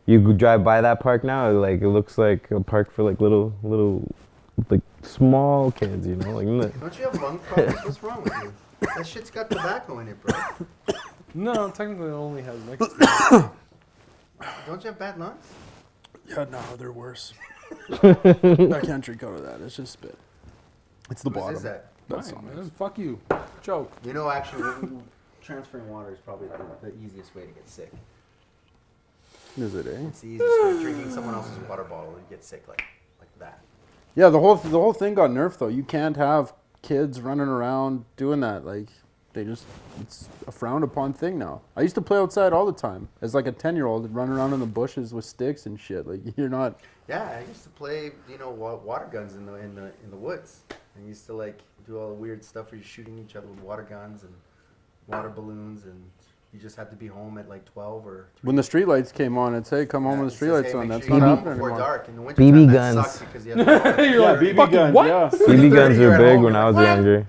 You could drive by that park now, like it looks like a park for like little like small kids, you know? Like don't you have lung problems? What's wrong with you? That shit's got tobacco in it, bro. No, technically it only has like. Don't you have bad lungs? Yeah, no, they're worse. I can't drink out of that. It's just spit. It's the bottom. Is that? That's fine, man. Fuck you. Joke. You know, actually, transferring water is probably the easiest way to get sick. Is it, eh? It's the easiest way. Drinking someone else's water bottle and get sick like that. Yeah, the whole thing got nerfed though. You can't have kids running around doing that. Like it's a frowned upon thing now. I used to play outside all the time as like a 10-year-old, run around in the bushes with sticks and shit. Like you're not. Yeah, I used to play water guns in the woods. I used to like do all the weird stuff where you're shooting each other with water guns and water balloons, and you just had to be home at like 12 or 3. When the streetlights came on, it's hey, come home when the streetlights on. That's not happening anymore. Dark. In the winter BB time, guns. that sucks because you have to You're like BB guns. What? Yeah. BB guns were big when I was younger.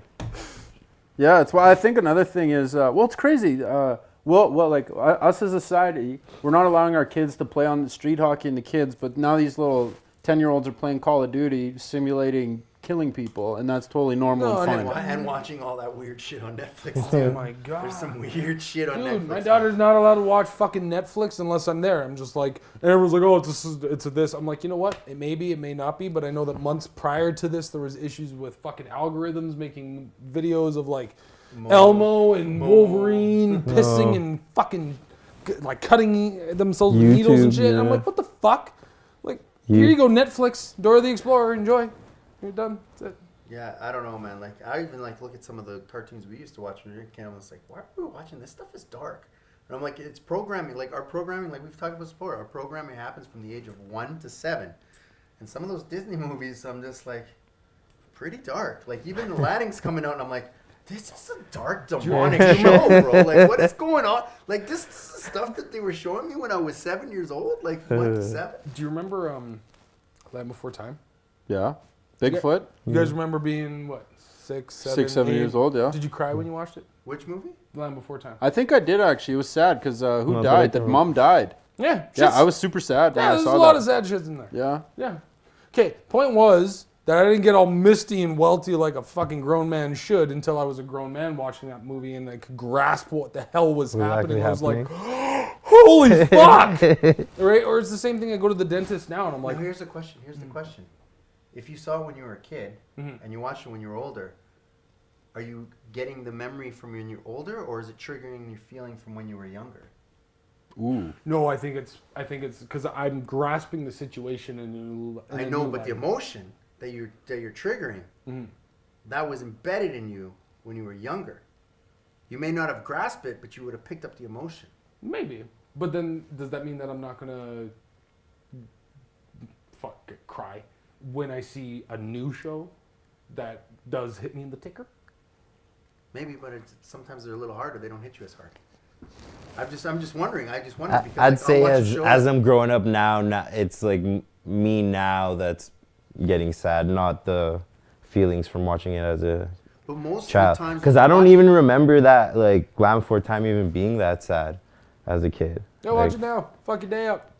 Yeah, that's why I think another thing is it's crazy. Like us as a society, we're not allowing our kids to play on the street hockey and the kids, but now these little 10-year-olds are playing Call of Duty, simulating killing people, and that's totally normal and fine. And watching all that weird shit on Netflix Oh too. my god. There's some weird shit on Netflix. Dude, my daughter's not allowed to watch fucking Netflix unless I'm there. I'm just like, and everyone's like, oh, it's a this. I'm like, you know what? It may be, it may not be, but I know that months prior to this, there was issues with fucking algorithms making videos of like Elmo and Wolverine pissing and fucking like cutting themselves with needles and shit. And I'm like, what the fuck? Like, here you go, Netflix, Dora the Explorer, enjoy. You're done. That's it. Yeah, I don't know, man. Like, I even like look at some of the cartoons we used to watch when we were in Canada. I was like, why are we watching this stuff? Is dark. And I'm like, it's programming. Like our programming, like we've talked about before, our programming happens from the age of 1 to 7. And some of those Disney movies, I'm just like, pretty dark. Like even Aladdin's coming out, and I'm like, this is a dark, demonic show, bro. Like, what is going on? Like, this is the stuff that they were showing me when I was 7 years old. Like, 1 to 7. Do you remember Land Before Time? Yeah. Bigfoot? You guys remember being, what, 6, 7 years old, yeah. Did you cry when you watched it? Which movie? Land Before Time. I think I did, actually. It was sad, because who died? That mom died. Yeah. Yeah, I was super sad when I saw that. There's a lot of sad shit in there. Yeah. Yeah. Okay, point was that I didn't get all misty and welty like a fucking grown man should until I was a grown man watching that movie and I could grasp what the hell was happening. I was like, holy fuck! Right? Or it's the same thing. I go to the dentist now and I'm like, now here's the question. Here's the question. If you saw it when you were a kid and you watched it when you were older, are you getting the memory from when you're older, or is it triggering your feeling from when you were younger? Ooh. No, I think it's because I'm grasping the situation I know, but the emotion that you're triggering, that was embedded in you when you were younger. You may not have grasped it, but you would have picked up the emotion. Maybe, but then does that mean that I'm not gonna cry when I see a new show that does hit me in the ticker? Maybe, but sometimes they're a little harder. They don't hit you as hard. I'm just wondering. I just wonder because I'd say as I'm growing up now, it's like me now that's getting sad, not the feelings from watching it as a child. Because I don't even remember that like Land Before Time even being that sad as a kid. Go watch it now. Fuck your day up.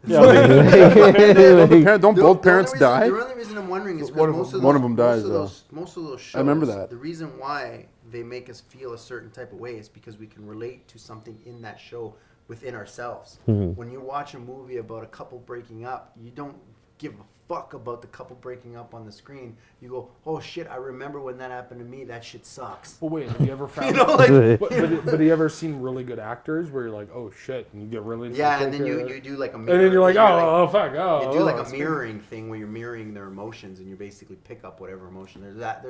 Yeah, don't both parents die? The only reason I'm wondering is One because of them dies. most of those shows. I remember that. The reason why they make us feel a certain type of way is because we can relate to something in that show within ourselves. When you watch a movie about a couple breaking up, you don't give a fuck about the couple breaking up on the screen. You go, oh shit, I remember when that happened to me. That shit sucks. Well, wait, have you ever found? But have you ever seen really good actors where you're like, oh shit, and you get really into yeah, and then you do like a mirror. and then you're like, oh fuck, oh. You do like a mirroring thing where you're mirroring their emotions, and you basically pick up whatever emotion. There's that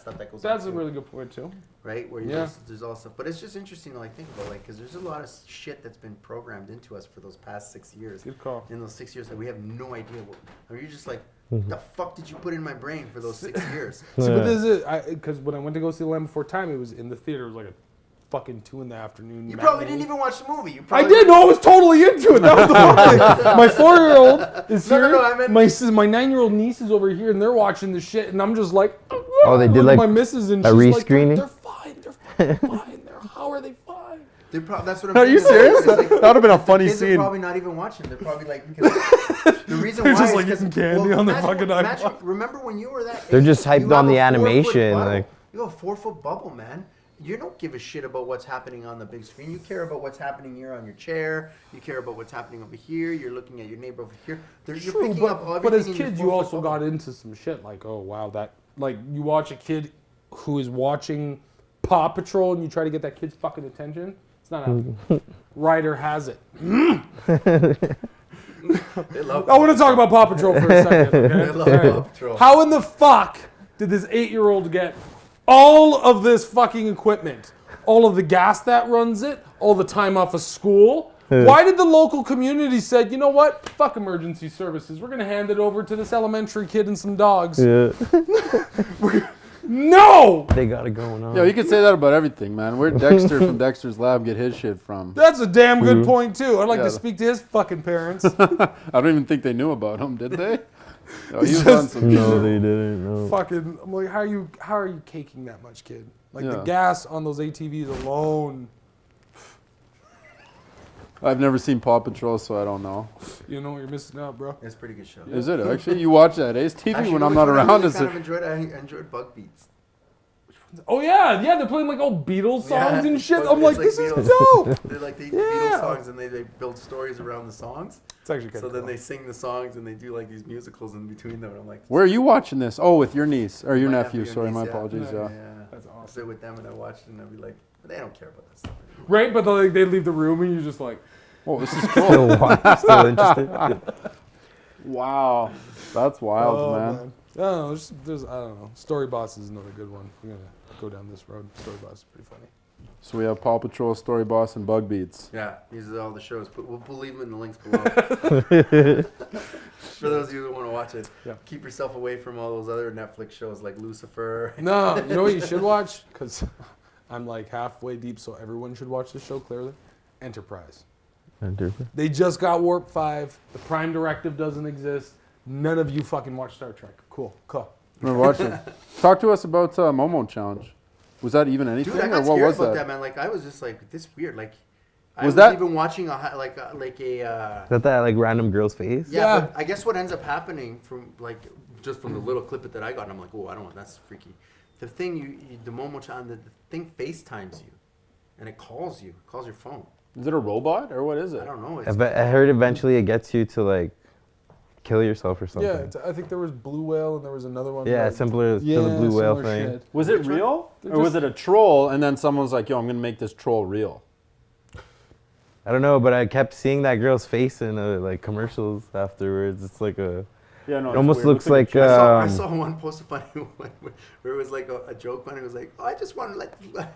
stuff that goes. That's on a really good point too. Right, where there's all stuff, but it's just interesting to like think about, like, because there's a lot of shit that's been programmed into us for those past 6 years. Good call. In those 6 years, that we have no idea what. I mean, you're just like, the fuck did you put in my brain for those 6 years? See, but this is because when I went to go see The Land Before Time, it was in the theater. It was like a fucking 2 PM. You probably didn't even watch the movie. I did. No, I was totally into it. That was the funny. My 4-year-old is here. No, I meant my 9-year-old niece is over here, and they're watching this shit, and I'm just like, oh, they did like my missus, and a she's rescreening? like, they're fine. They're fine. How are they fine? That's what I'm Are saying. you serious? That would have been a funny Kids are scene. probably not even watching. They're probably like, because the reason They're why just is like 'cause- eating candy on their fucking imagine, iPod. remember when you were that They're age, just hyped you on have the a 4-foot animation, bubble. like- You have a 4-foot bubble, man. You don't give a shit about what's happening on the big screen. You care about what's happening here on your chair. You care about what's happening over here. You're looking at your neighbor over here. You're picking up everything. But as in your kids, you 4-foot also bubble. got into some shit like, oh wow, that like you watch a kid who is watching Paw Patrol and you try to get that kid's fucking attention. It's not happening. Ryder has it. They love I want to talk about Paw Patrol for a second. Okay? They love All right. Paw Patrol. How in the fuck did this 8-year-old get all of this fucking equipment? All of the gas that runs it, all the time off of school. Why did the local community said, you know what? Fuck emergency services. We're going to hand it over to this elementary kid and some dogs. Yeah. No! They got it going on. Yeah, you could say that about everything, man. Where'd Dexter from Dexter's Lab get his shit from? That's a damn good point, too. I'd like Yeah. to speak to his fucking parents. I don't even think they knew about him, did they? Oh, he was on some No, shit. they didn't. No. Fucking, I'm like, how are you caking that much, kid? Like the Yeah. gas on those ATVs alone. I've never seen Paw Patrol, so I don't know. You know, you're missing out, bro. It's a pretty good show. Is it actually? You watch that Ace TV Actually, when you I'm know not which one around? I Is kind it? of enjoyed. I enjoyed Bug Beats. Oh yeah, they're playing like old Beatles songs and shit. Bug I'm like, Beats, this Beatles. is dope. They like the Yeah. Beatles songs, and they build stories around the songs. It's actually kind So of then they sing the songs, and they do like these musicals in between them. And I'm like, Where are you watching this? Oh, with your niece or your my nephew. and Sorry, my niece, apologies. Yeah. Yeah. That's I'll awesome. sit with them and I watch it, and I'll be like, but they don't care about that stuff anymore. Right, but like they leave the room and you're just like, Oh, this is Still, still interested. wow. That's wild, oh, man. I don't know. There's I don't know. Story Boss is another good one. We're gonna go down this road. Story Boss is pretty funny. So we have Paw Patrol, Story Boss, and Bug Beats. Yeah, these are all the shows. But we'll leave them in the links below. For those of you who want to watch it, Yeah. keep yourself away from all those other Netflix shows like Lucifer. No, you know what you should watch? Because I'm like halfway deep, so everyone should watch this show. Clearly, Enterprise. They just got Warp 5. The Prime Directive doesn't exist. None of you fucking watch Star Trek. Cool. We're watching. Talk to us about Momo Challenge. Was that even anything, Dude, I or got what scared was about that? that, man. Like, I was just like, this weird. Like, I Was was that- even watching Is that like random girl's face? Yeah, but I guess what ends up happening from like just from the little clip that I got, and I'm like, oh, I don't want that's freaky. The thing the Momo Chan, the thing FaceTimes you, and it calls your phone. Is it a robot or what is it? I don't know. I heard eventually it gets you to like kill yourself or something. Yeah, I think there was Blue Whale and there was another one. Yeah, like- similar to the blue whale similar thing. shit. Was it Which one? real, They're or was just- it a troll? And then someone's like, "Yo, I'm gonna make this troll real." I don't know, but I kept seeing that girl's face in like commercials afterwards. It's like a. Yeah, no. It almost looks like. I saw one post funny one where it was like a joke one. It was like, oh, I just want to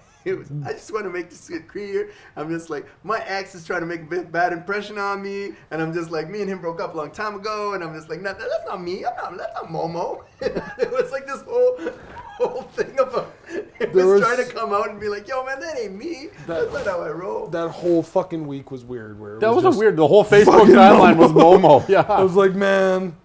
I just want to make this clear. I'm just like, my ex is trying to make a bad impression on me, and I'm just like, me and him broke up a long time ago, and I'm just like, no, that's not me. That's not Momo. It was like this whole thing about it was trying to come out and be like, yo, man, that ain't me. That's not how I roll. That whole fucking week was weird. That was just a weird. The whole Facebook timeline was Momo. Yeah. I was like, man,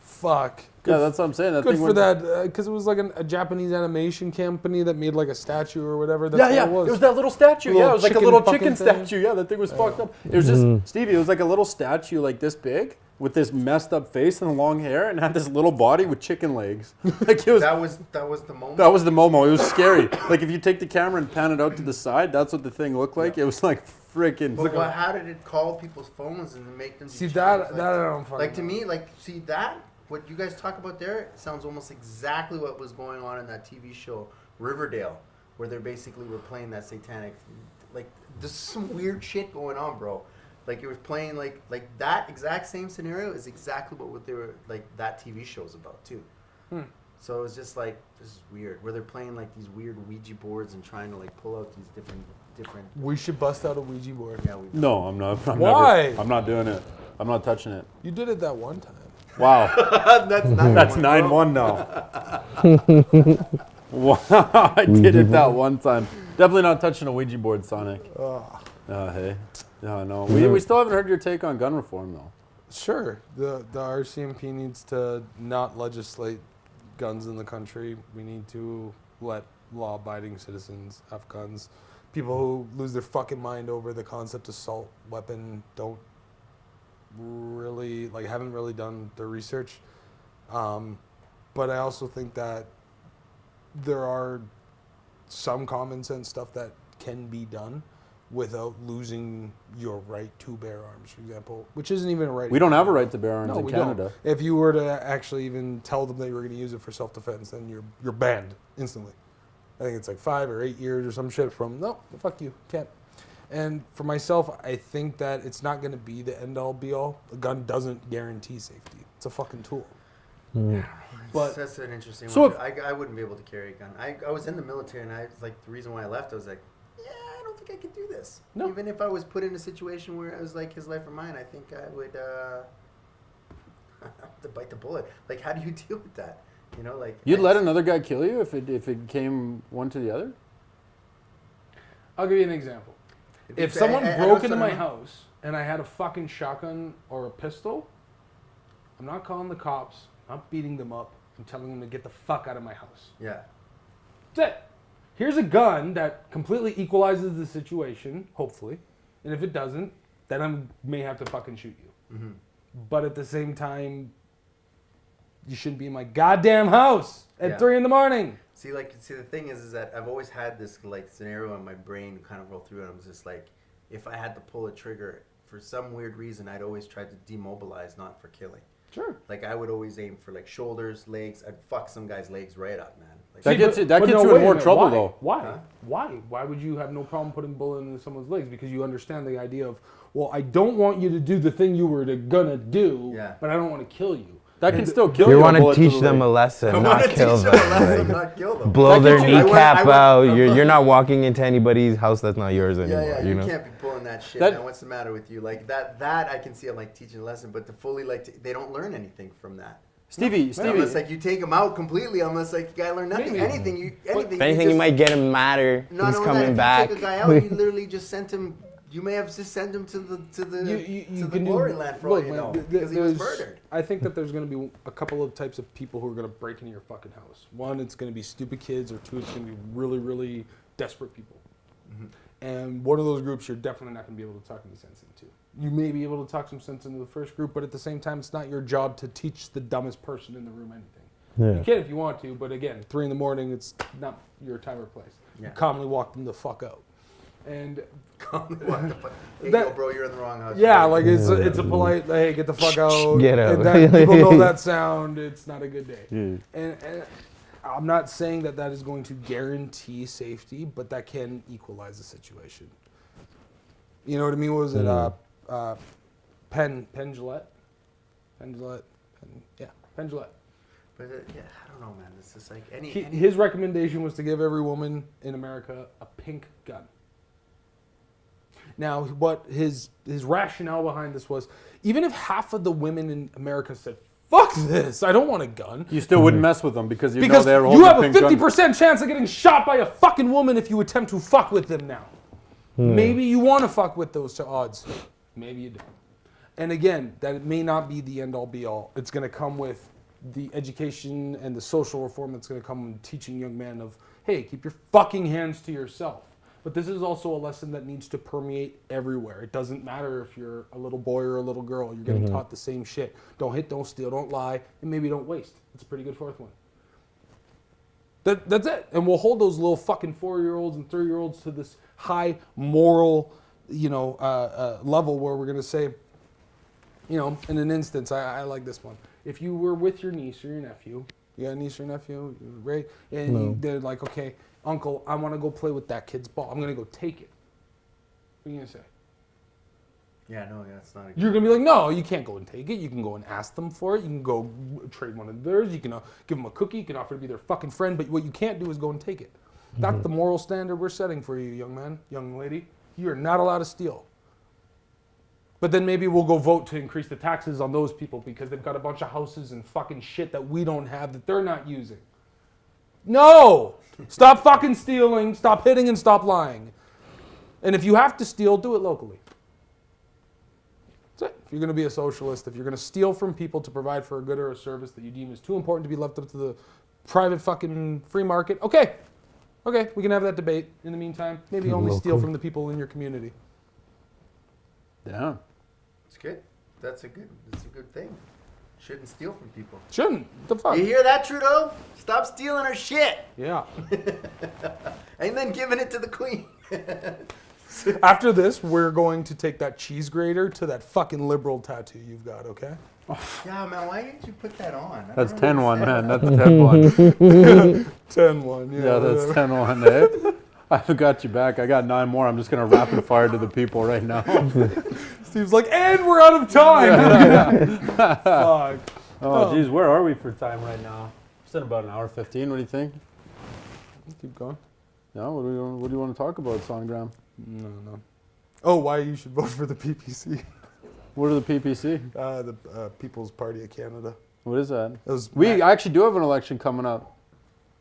fuck. Yeah, that's what I'm saying. That Good thing for went, that, because it was like a Japanese animation company that made like a statue or whatever. That's Yeah, all it was that little statue. Little Yeah, it was like a chicken little fucking chicken thing. statue. Yeah, that thing was fucked up. It was just, Stevie, it was like a little statue like this big with this messed up face and long hair and had this little body with chicken legs. Like it was, That was the moment. that was the Momo. It was scary. Like if you take the camera and pan it out to the side, that's what the thing looked like. It was like freaking. But how did it call people's phones and make them do See challenges? that I don't fucking Like to know. me, like see that what you guys talk about there sounds almost exactly what was going on in that TV show Riverdale, where they basically were playing that satanic, like there's some weird shit going on, bro. Like it was playing like that exact same scenario is exactly what they were like that TV show's about too. So it was just like this is weird, where they're playing like these weird Ouija boards and trying to like pull out these different. We should bust out a Ouija board. Yeah, No, I'm not. Why? I'm not doing it. I'm not touching it. You did it that one time. Wow. that's not That's 9-1 now. Wow, I did it that one time. Definitely not touching a Ouija board, Sonic. Hey. No. We still haven't heard your take on gun reform, though. Sure, the RCMP needs to not legislate guns in the country. We need to let law-abiding citizens have guns. People who lose their fucking mind over the concept of assault weapon don't really, haven't really done their research. But I also think that there are some common sense stuff that can be done without losing your right to bear arms, for example, which isn't even a right. We don't have a right to bear arms No, in we Canada. don't. If you were to actually even tell them that you were going to use it for self-defense, then you're banned instantly. I think it's like 5 or 8 years or some shit from, no, fuck you, can't. And for myself, I think that it's not going to be the end-all, be-all. A gun doesn't guarantee safety. It's a fucking tool. But that's an interesting So one. I wouldn't be able to carry a gun. I was in the military, and I was like, the reason why I left, I was like, yeah, I don't think I could do this. No. Even if I was put in a situation where it was like his life or mine, I think I would have to bite the bullet. Like, how do you deal with that? You know, like You'd let another guy kill you if it came one to the other? I'll give you an example. If someone broke into my house and I had a fucking shotgun or a pistol, I'm not calling the cops. I'm not beating them up. I'm telling them to get the fuck out of my house. Yeah. That's it. Here's a gun that completely equalizes the situation, hopefully. And if it doesn't, then I may have to fucking shoot you. Mm-hmm. But at the same time, you shouldn't be in my goddamn house at 3 a.m. See, the thing is that I've always had this like scenario in my brain kind of roll through, and I'm just like, if I had to pull a trigger for some weird reason, I'd always try to demobilize, not for killing. Sure. Like I would always aim for like shoulders, legs. I'd fuck some guy's legs right up, man. Like, That gets you in more trouble, though. Why? Huh? Why would you have no problem putting a bullet into someone's legs? Because you understand the idea of, well, I don't want you to do the thing you were gonna do, but I don't want to kill you. That can still kill you. You want to teach them a lesson, not kill them. not kill them. Blow their That gets you- kneecap out. You're not walking into anybody's house that's not yours anymore. Yeah, you you know? can't be pulling that shit, That- man. What's the matter with you? Like that I can see I'm like teaching a lesson, but to fully they don't learn anything from that. Stevie. Unless like you take them out completely, unless like you gotta learn nothing. Maybe. Anything. If anything, you might get him madder. Not He's only coming that, back. if you take a guy out, you literally just sent him. You may have just sent him to the You the can glory do, land for all look, you man, know, because he was murdered. I think that there's going to be a couple of types of people who are going to break into your fucking house. One, it's going to be stupid kids, or two, it's going to be really, really desperate people. Mm-hmm. And one of those groups you're definitely not going to be able to talk any sense into. You may be able to talk some sense into the first group, but at the same time, it's not your job to teach the dumbest person in the room anything. Yeah. You can if you want to, but again, 3 a.m, it's not your time or place. Yeah. You calmly walk them the fuck out. And What the fuck? Hey, That- yo, bro, you're in the wrong house. yeah, like it's a polite, hey, get the fuck out. Get out. And that, people know that sound. It's not a good day. Yeah. And I'm not saying that is going to guarantee safety, but that can equalize the situation. You know what I mean? What was it? Penn Jillette? Penn Jillette. But yeah, I don't know, man. It's just like any His recommendation was to give every woman in America a pink gun. Now, what his rationale behind this was, even if half of the women in America said, fuck this, I don't want a gun. You still wouldn't mess with them because you Because know they're you holding have a pink gun. 50% chance of getting shot by a fucking woman if you attempt to fuck with them now. Maybe you want to fuck with those odds. Maybe you don't. And again, that may not be the end all be all. It's going to come with the education and the social reform that's going to come teaching young men of, hey, keep your fucking hands to yourself. But this is also a lesson that needs to permeate everywhere. It doesn't matter if you're a little boy or a little girl. You're getting taught the same shit. Don't hit, don't steal, don't lie, and maybe don't waste. That's a pretty good fourth one. That's it. And we'll hold those little fucking 4-year-olds and 3-year-olds to this high moral, level where we're going to say, in an instance, I like this one. If you were with your niece or your nephew, you got a niece or nephew, right? And they're like, okay, uncle, I want to go play with that kid's ball. I'm going to go take it. What are you going to say? Yeah, no, that's not. You're going to be like, no, you can't go and take it. You can go and ask them for it. You can go trade one of theirs. You can give them a cookie. You can offer to be their fucking friend. But what you can't do is go and take it. That's the moral standard we're setting for you, young man, young lady. You are not allowed to steal. But then maybe we'll go vote to increase the taxes on those people because they've got a bunch of houses and fucking shit that we don't have that they're not using. No! Stop fucking stealing, stop hitting, and stop lying. And if you have to steal, do it locally. That's it. If you're going to be a socialist, if you're going to steal from people to provide for a good or a service that you deem is too important to be left up to the private fucking free market, okay, we can have that debate. In the meantime, maybe only steal from the people in your community. Yeah. It's good. That's a good thing. Shouldn't steal from people. Shouldn't. The fuck? You hear that, Trudeau? Stop stealing our shit. Yeah. And then giving it to the queen. After this, we're going to take that cheese grater to that fucking liberal tattoo you've got, okay? Yeah, man, why didn't you put that on? That's 10-1, man. That's 10-1. 10-1, yeah. Yeah, that's 10-1, eh? I got you back. I got 9 more. I'm just going to rapid fire to the people right now. Steve's like, and we're out of time. Fuck. Oh, geez, where are we for time right now? It's in about an hour 15. What do you think? Keep going. Yeah, what do you want to talk about, Songram? No. Oh, why you should vote for the PPC. What are the PPC? The People's Party of Canada. What is that? We actually do have an election coming up.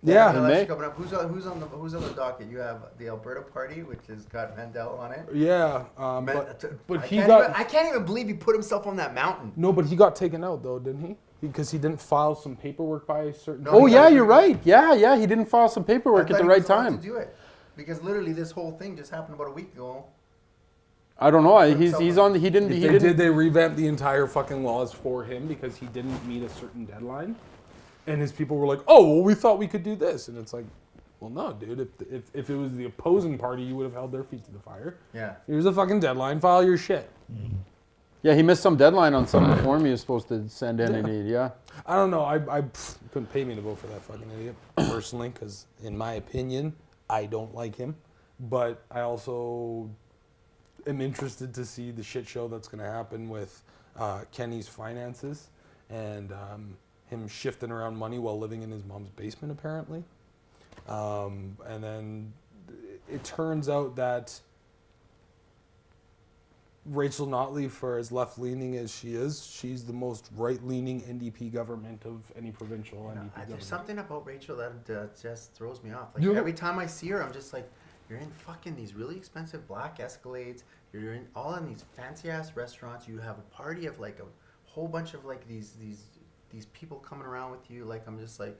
Yeah. In May. Coming up. Who's on the docket? You have the Alberta Party, which has got Mandel on it. Yeah, but I can't even believe he put himself on that mountain. No, but he got taken out though, didn't he? Because he didn't file some paperwork by a certain. Oh yeah, you're right. Yeah, he didn't file some paperwork at the right time. To do it, because literally this whole thing just happened about a week ago. I don't know. He's on. He didn't. Did they revamp the entire fucking laws for him because he didn't meet a certain deadline? And his people were like, "Oh, well, we thought we could do this," and it's like, "Well, no, dude. If it was the opposing party, you would have held their feet to the fire. Yeah. Here's a fucking deadline. File your shit." Yeah, he missed some deadline on some form he was supposed to send in. I don't know. I couldn't pay me to vote for that fucking idiot personally, because in my opinion, I don't like him. But I also am interested to see the shit show that's going to happen with Kenny's finances and him shifting around money while living in his mom's basement, apparently. And then it turns out that Rachel Notley, for as left-leaning as she is, she's the most right-leaning NDP government of any provincial NDP government. There's something about Rachel that just throws me off. Like every time I see her, I'm just like, you're in fucking these really expensive black Escalades. You're in all in these fancy-ass restaurants. You have a party of like a whole bunch of like these people coming around with you. Like I'm just like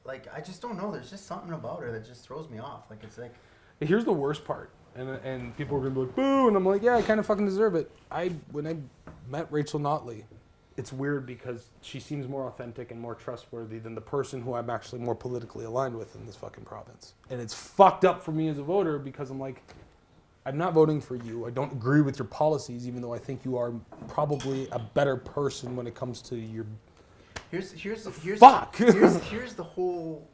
I just don't know. There's just something about her that just throws me off. Like it's like. Here's the worst part. And people are going to be like, boo, and I'm like, yeah, I kind of fucking deserve it. When I met Rachel Notley, it's weird because she seems more authentic and more trustworthy than the person who I'm actually more politically aligned with in this fucking province. And it's fucked up for me as a voter because I'm like, I'm not voting for you. I don't agree with your policies, even though I think you are probably a better person when it comes to your... Here's the whole...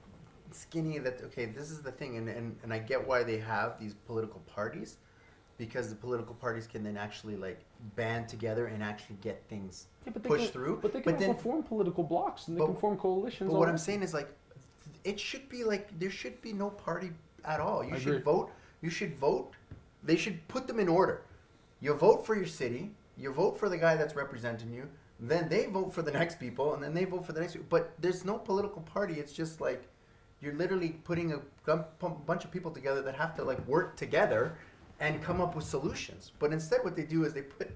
skinny that okay, this is the thing, and I get why they have these political parties, because the political parties can then actually like band together and actually get things pushed through. But they can also form political blocks and they can form coalitions. But what I'm saying is like, it should be like there should be no party at all. You should vote. You should vote. They should put them in order. You vote for your city. You vote for the guy that's representing you. Then they vote for the next people, and then they vote for the next people. But there's no political party. It's just like. You're literally putting a bunch of people together that have to like work together and come up with solutions. But instead what they do is they put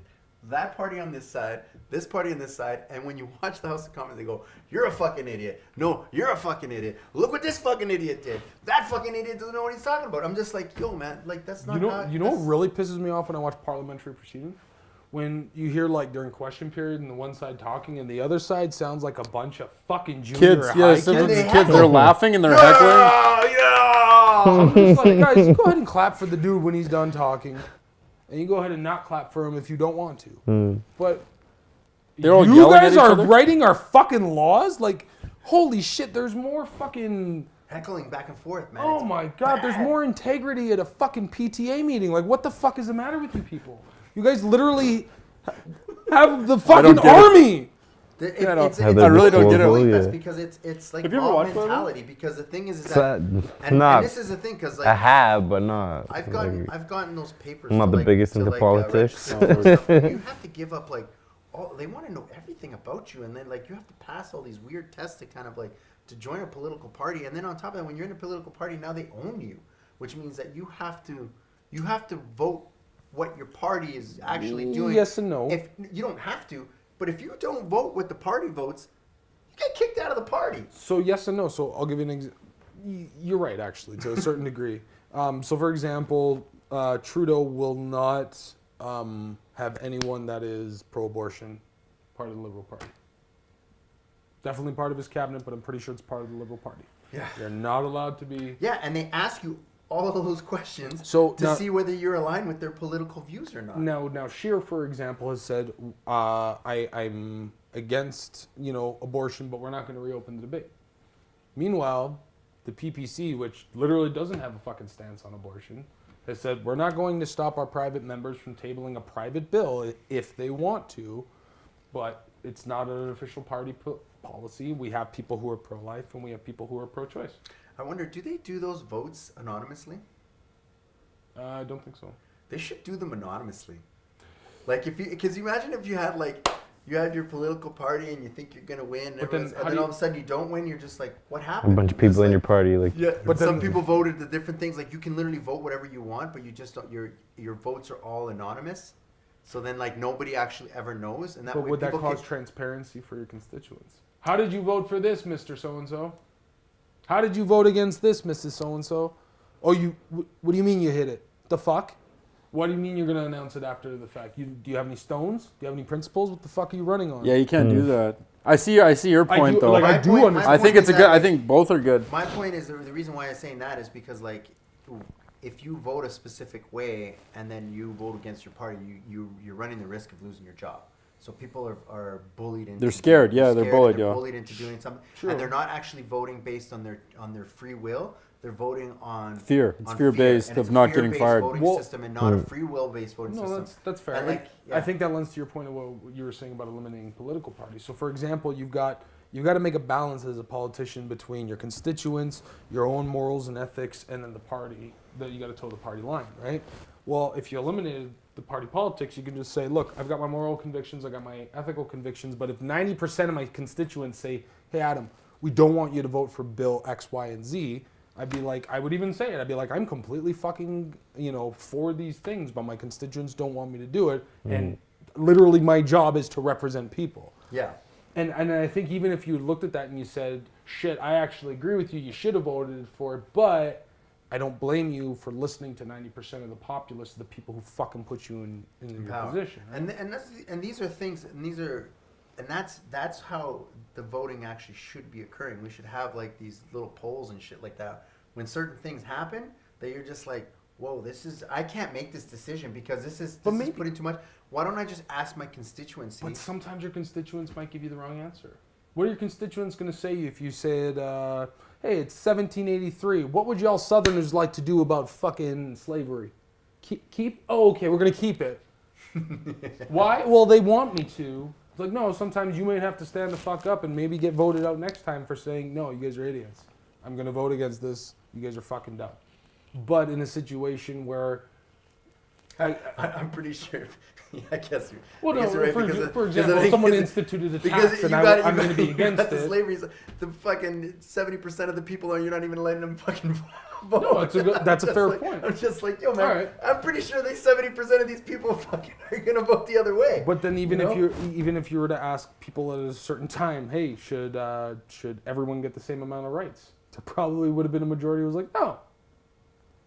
that party on this side, this party on this side, and when you watch the House of Commons, they go, "You're a fucking idiot. No, you're a fucking idiot. Look what this fucking idiot did. That fucking idiot doesn't know what he's talking about." I'm just like, yo, man, like that's not. You know what really pisses me off when I watch parliamentary proceedings? When you hear like during question period and the one side talking and the other side sounds like a bunch of fucking junior Kids, high yeah, kids. some of the they kids, heckle. they're laughing and they're heckling. I'm just like, guys, go ahead and clap for the dude when he's done talking. And you go ahead and not clap for him if you don't want to. But They're all you yelling at guys each are other? writing our fucking laws? Like, holy shit, there's more fucking... heckling back and forth, man. Oh It's my God, there's bad. more integrity at a fucking PTA meeting. Like, what the fuck is the matter with you people? You guys literally have the fucking get it. army. Yeah, no, It's I really don't get it. really Yeah. fast because it's like Have you ever mob watched one of them? mentality. Because the thing is It's that, and not. this is the thing, because I like have, but not. I've gotten those papers. I'm not to, the like, biggest to, into like, politics. register and stuff, and you have to give up like all. They want to know everything about you, and then like you have to pass all these weird tests to kind of like to join a political party, and then on top of that, when you're in a political party, now they own you, which means that you have to vote what your party is actually doing. Yes and no. If you don't have to, but if you don't vote what the party votes, you get kicked out of the party. So yes and no. So I'll give you an example. You're right, actually, to a certain degree. So for example, Trudeau will not have anyone that is pro-abortion part of the Liberal Party. Definitely part of his cabinet, but I'm pretty sure it's part of the Liberal Party. Yeah. They're not allowed to be. Yeah, and they ask you all of those questions So to now- see whether you're aligned with their political views or not. Now Scheer, for example, has said, I'm against, abortion, but we're not going to reopen the debate. Meanwhile, the PPC, which literally doesn't have a fucking stance on abortion, has said, we're not going to stop our private members from tabling a private bill if they want to, but it's not an official party policy. We have people who are pro-life and we have people who are pro-choice. I wonder, do they do those votes anonymously? I don't think so. They should do them anonymously. Like because imagine if you had you had your political party and you think you're gonna win, But then and how then do all you- of a sudden you don't win. You're just like, what A happened? bunch of people It's in your like- party, like Yeah, But but some then- people voted the different things. Like you can literally vote whatever you want, but you just don't. Your votes are all anonymous. So then like nobody actually ever knows, and that But way would that people cause transparency for your constituents? How did you vote for this, Mr. So-and-so? How did you vote against this, Mrs. So-and-so? Oh, what do you mean you hit it? The fuck? What do you mean you're going to announce it after the fact? Do you have any stones? Do you have any principles? What the fuck are you running on? Yeah, you can't do that. I see your point though. Like, I My do point- understand. my I think point it's is a good. that, I think both are good. My point is the reason why I'm saying that is because like if you vote a specific way and then you vote against your party, you're running the risk of losing your job. So people are bullied into. They're scared, yeah, they're bullied, They're yeah. bullied into doing something, True. and they're not actually voting based on their free will. They're voting on Fear. It's on fear-based and of it's a not getting fear-based fired. Voting Well- system and not a free will based voting No, system. that's fair. And, like, I think that lends to your point of what you were saying about eliminating political parties. So, for example, you've got to make a balance as a politician between your constituents, your own morals and ethics, and then the party. That you got to toe the party line, right? Well, if you eliminated the party politics, you can just say, look, I've got my moral convictions, I got my ethical convictions, but if 90% of my constituents say, hey, Adam, we don't want you to vote for Bill X, Y, and Z, I'd be like, I would even say it. I'd be like, I'm completely fucking, for these things, but my constituents don't want me to do it. And literally my job is to represent people. Yeah. And I think even if you looked at that and you said, shit, I actually agree with you, you should have voted for it, but I don't blame you for listening to 90% of the populace, the people who fucking put you in your Power. position. Right? And these are things, and that's how the voting actually should be occurring. We should have like these little polls and shit like that. When certain things happen, that you're just like, whoa, I can't make this decision because this is putting too much. Why don't I just ask my constituency? But sometimes your constituents might give you the wrong answer. What are your constituents going to say if you said, hey, it's 1783. What would y'all Southerners like to do about fucking slavery? Keep? Oh, okay, we're going to keep it. Why? Well, they want me to. It's like, no, sometimes you might have to stand the fuck up and maybe get voted out next time for saying, no, you guys are idiots. I'm going to vote against this. You guys are fucking dumb. But in a situation where I'm pretty sure. Yeah, I guess. Well, I guess no, you're right, for, because for because example, I if someone think- instituted a because tax, you and I'm going to be against the it. slavery. The fucking 70% of the people are. You're not even letting them fucking vote. No, that's a Just fair like- point. I'm just like, yo, man. All right. I'm pretty sure they 70% of these people fucking are gonna vote the other way. But then even You if you were to ask people at a certain time, hey, should everyone get the same amount of rights? There probably would have been a majority who was like, no,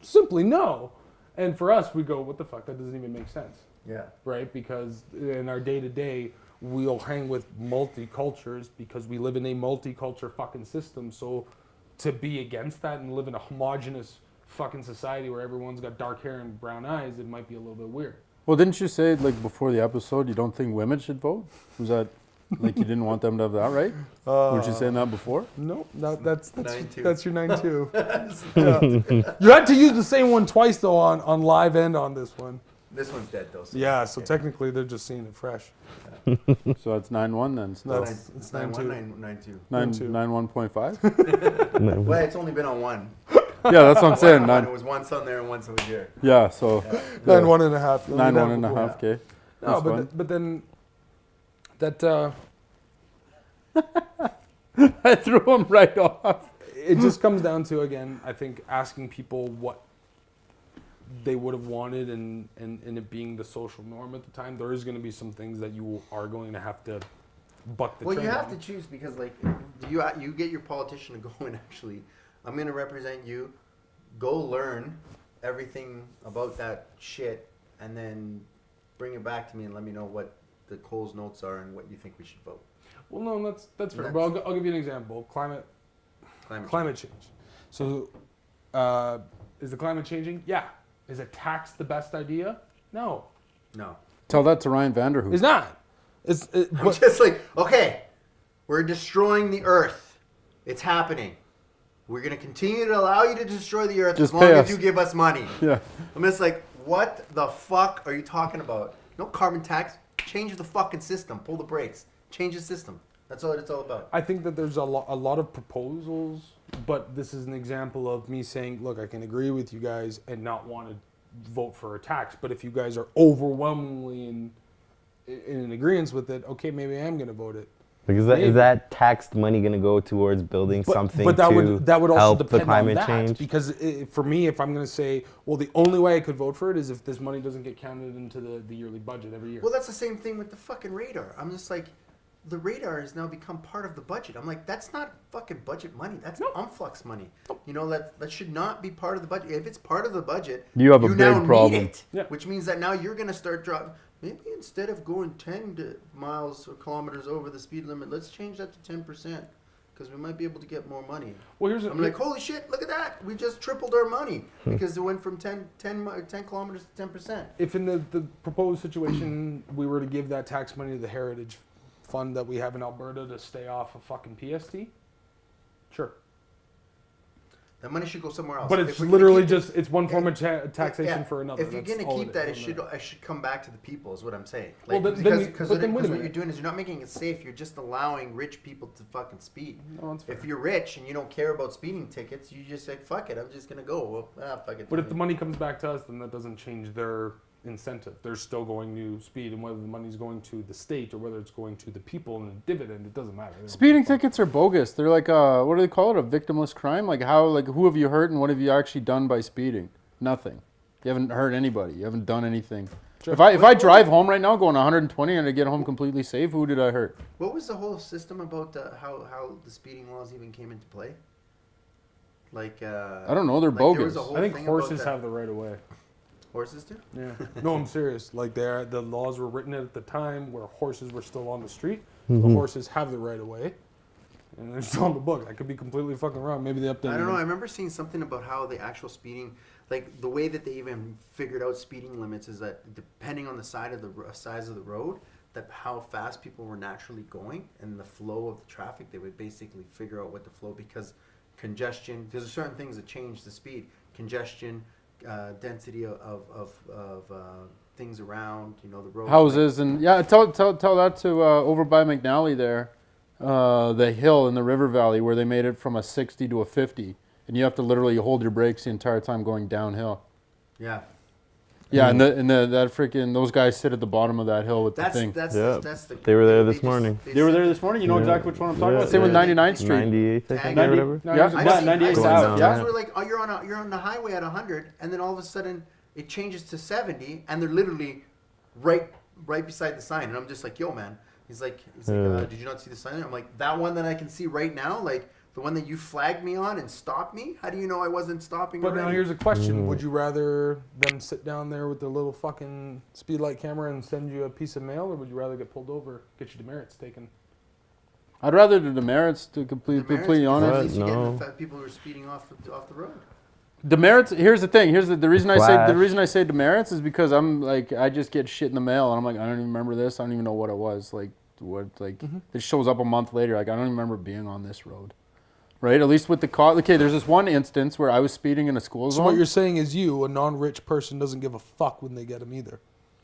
simply no. And for us, we go, what the fuck? That doesn't even make sense, Yeah. right? Because in our day to day, we'll hang with multicultures because we live in a multicultural fucking system. So to be against that and live in a homogenous fucking society where everyone's got dark hair and brown eyes, it might be a little bit weird. Well, didn't you say, like, before the episode, you don't think women should vote? Was that, like, you didn't want them to have that right? Weren't you saying that before? No, that's 9-2. that's your 9-2. Yeah. You had to use the same one twice though on live and on this one. This one's dead though. So Yeah, so technically they're just seeing it fresh. So that's 9-1 then. Still. That's it's 9-2. 9-2. 9-1.5? Well, it's only been on one. Yeah, that's what I'm saying. It Nine, was once on there and once over here. yeah, so 9-1.5. 9-1.5, okay. No, That's fine. but then that I threw him right off. it just comes down to, again, I think asking people what they would have wanted and it being the social norm at the time. There is going to be some things that you are going to have to buck the Well, trend you have on. to choose because, like, you get your politician to go and actually, I'm going to represent you. Go learn everything about that shit, and then bring it back to me and let me know what the Cole's notes are and what you think we should vote. Well, no, that's fair. That's- But I'll give you an example. Climate change. So, is the climate changing? Yeah. Is a tax the best idea? No, No. Tell that to Ryan Vanderhoof. it's not. I'm But just like, okay, we're destroying the earth. It's happening. We're going to continue to allow you to destroy the earth Just as long pay as us. you give us money. Yeah. I'm just like, what the fuck are you talking about? No carbon tax. Change the fucking system. Pull the brakes. Change the system. That's all it's all about. I think that there's a lot of proposals, but this is an example of me saying, look, I can agree with you guys and not want to vote for a tax, but if you guys are overwhelmingly in agreement with it, okay, maybe I am going to vote it. Like, is that taxed money going to go towards building something but that to would also help depend the climate on that, change? because for me, if I'm going to say, well, the only way I could vote for it is if this money doesn't get counted into the yearly budget every year. Well, that's the same thing with the fucking radar. I'm just like, the radar has now become part of the budget. I'm like, that's not fucking budget money. That's Umflux money. You know, that should not be part of the budget. If it's part of the budget, You have a now big problem. need it. Yeah. Which means that now you're going to start dropping. Maybe instead of going 10 miles or kilometers over the speed limit, let's change that to 10%. Because we might be able to get more money. Well, here's I'm like, holy shit, look at that. We just tripled our money. Because it went from 10 kilometers to 10%. if in the proposed situation we were to give that tax money to the heritage fund that we have in Alberta to stay off of fucking PST, sure. That money should go somewhere else. But If it's we're gonna literally keep just, it's one form of taxation Yeah, for another. If you're That's gonna all keep that, is. it should come back to the people. Is what I'm saying. Well, Like, then because wait a because what minute. you're doing is you're not making it safe. You're just allowing rich people to fucking speed. No, that's fair. If you're rich and you don't care about speeding tickets, you just say fuck it. I'm just gonna go. Well, fuck it. But if the money comes back to us, then that doesn't change their incentive. They're still going to speed, and whether the money's going to the state or whether it's going to the people in a dividend, it doesn't matter. They don't Speeding give a fuck. tickets are bogus. They're like, what do they call it? A victimless crime? Like who have you hurt and what have you actually done by speeding? Nothing. You haven't hurt anybody. You haven't done anything. Sure. If I drive home right now going 120 and I get home completely safe, who did I hurt? What was the whole system about how the speeding laws even came into play? Like I don't know. They're like there bogus. was a whole I think thing horses about that. have the right of way. Horses do. Yeah. No, I'm serious. Like the laws were written at the time where horses were still on the street. The horses have the right of way, and they're still on the book. I could be completely fucking wrong. Maybe they updated. I don't know. it. I remember seeing something about how the actual speeding, like the way that they even figured out speeding limits, is that depending on the size of the road, that how fast people were naturally going and the flow of the traffic, they would basically figure out what the flow, because congestion. There's certain things that change the speed. Congestion, density of things around. You know, the road. Houses and yeah, tell that to over by McNally there, the hill in the river valley where they made it from a 60 to a 50, and you have to literally hold your brakes the entire time going downhill. Yeah. Yeah, and that freaking those guys sit at the bottom of that hill with the thing. That's They were there this morning. They were there this morning. You know exactly which one I'm talking about. Same Yeah. with 99th Street. 98th, I think, Yeah, or whatever. Yeah, 98 South. Guys were like, oh, you're on the highway at 100, and then all of a sudden it changes to 70, and they're literally right beside the sign, and I'm just like, yo, man. He's like, did you not see the sign? I'm like, that one that I can see right now, like the one that you flagged me on and stopped me. How do you know I wasn't stopping? But already? now here's a question: would you rather them sit down there with their little fucking speed light camera and send you a piece of mail, or would you rather get pulled over, get your demerits taken? I'd rather do demerits, to be completely honest. At least you No. get the people who are speeding off the road. Demerits. Here's the thing. Here's the reason I say demerits is because I'm like, I just get shit in the mail and I'm like, I don't even remember this. I don't even know what it was. Like it shows up a month later. Like, I don't even remember being on this road. Right? At least with the car. Okay, there's this one instance where I was speeding in a school zone. So what you're saying is, a non-rich person, doesn't give a fuck when they get them either.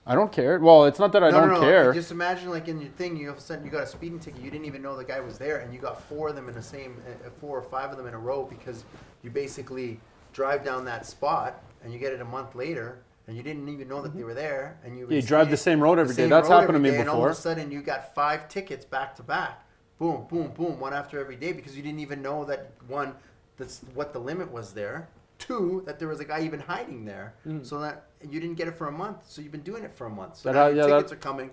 I don't care. Well, it's not that I don't care. Just imagine, like, in your thing, you all of a sudden you got a speeding ticket. You didn't even know the guy was there, and you got 4 of them in the same, 4 or 5 of them in a row because you basically drive down that spot and you get it a month later, and you didn't even know that they were there, and you drive the same road every day. That's happened to me before. And all of a sudden you got 5 tickets back to back, boom, boom, boom, one after every day because you didn't even know that one, that's what the limit was there. 2, that there was a guy even hiding there, so that you didn't get it for a month. So you've been doing it for a month. So now your tickets are coming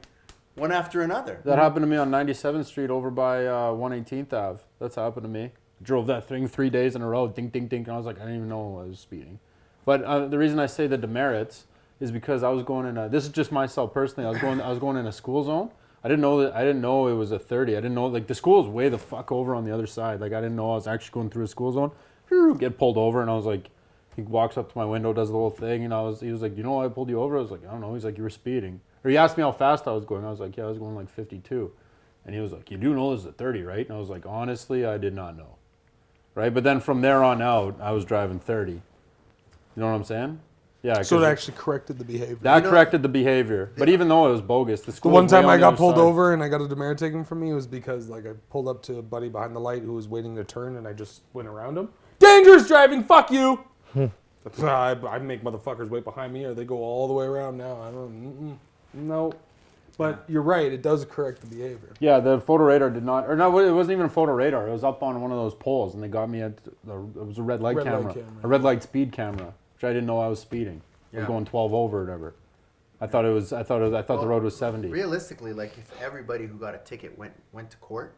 one after another. That happened to me on 97th Street over by 118th Ave. That's happened to me. Drove that thing 3 days in a row, ding, ding, ding, and I was like, I didn't even know I was speeding. But the reason I say the demerits is because I was going in this is just myself personally. I was going in a school zone. I didn't know it was a 30. I didn't know, like, the school is way the fuck over on the other side. Like, I didn't know I was actually going through a school zone. Get pulled over, and I was like, he walks up to my window, does the whole thing, and he was like, you know why I pulled you over? I was like, I don't know. He's like, you were speeding. Or he asked me how fast I was going. I was like, yeah, I was going like 52. And he was like, you do know this is a 30, right? And I was like, honestly, I did not know. Right? But then from there on out, I was driving 30. You know what I'm saying? Yeah. So it actually corrected the behavior. That corrected the behavior. But even though it was bogus, the school. The one time I got pulled over and I got a demerit taken from me was because, like, I pulled up to a buddy behind the light who was waiting to turn, and I just went around him. Dangerous driving, fuck you! I make motherfuckers wait behind me, or they go all the way around now. I don't. No. But you're right, it does correct the behavior. Yeah, the photo radar did not, or no, it wasn't even a photo radar. It was up on one of those poles, and they got me it was a red light camera, a red light speed camera, which I didn't know I was speeding. I was going 12 over or whatever. I thought the road was 70. Realistically, like, if everybody who got a ticket went to court,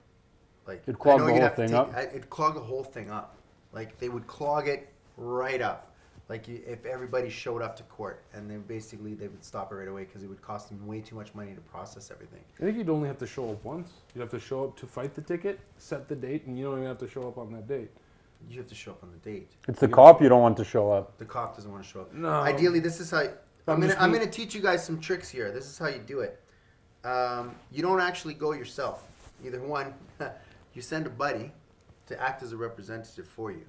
like, it'd clog the whole thing up. It'd clog the whole thing up. Like, they would clog it right up. Like, if everybody showed up to court, and then basically they would stop it right away because it would cost them way too much money to process everything. I think you'd only have to show up once. You'd have to show up to fight the ticket, set the date, and you don't even have to show up on that date. You have to show up on the date. It's the cop you don't want to show up. The cop doesn't want to show up. No. Ideally, this is how I'm gonna teach you guys some tricks here. This is how you do it. You don't actually go yourself. Either one, you send a buddy to act as a representative for you.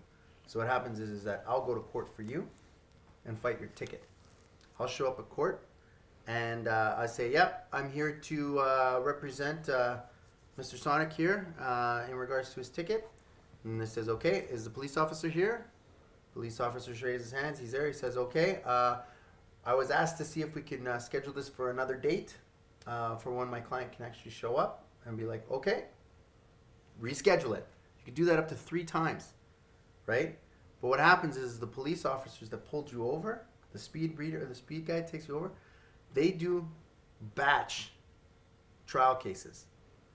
So what happens is that I'll go to court for you and fight your ticket. I'll show up at court and I say, yep, I'm here to represent Mr. Sonik here in regards to his ticket. And it says, okay, is the police officer here? Police officer raises his hands. He's there. He says, okay. I was asked to see if we can schedule this for another date for when my client can actually show up, and be like, okay, reschedule it. You can do that up to 3 times, right? But what happens is the police officers that pulled you over, the speed reader, the speed guy takes you over, they do batch trial cases.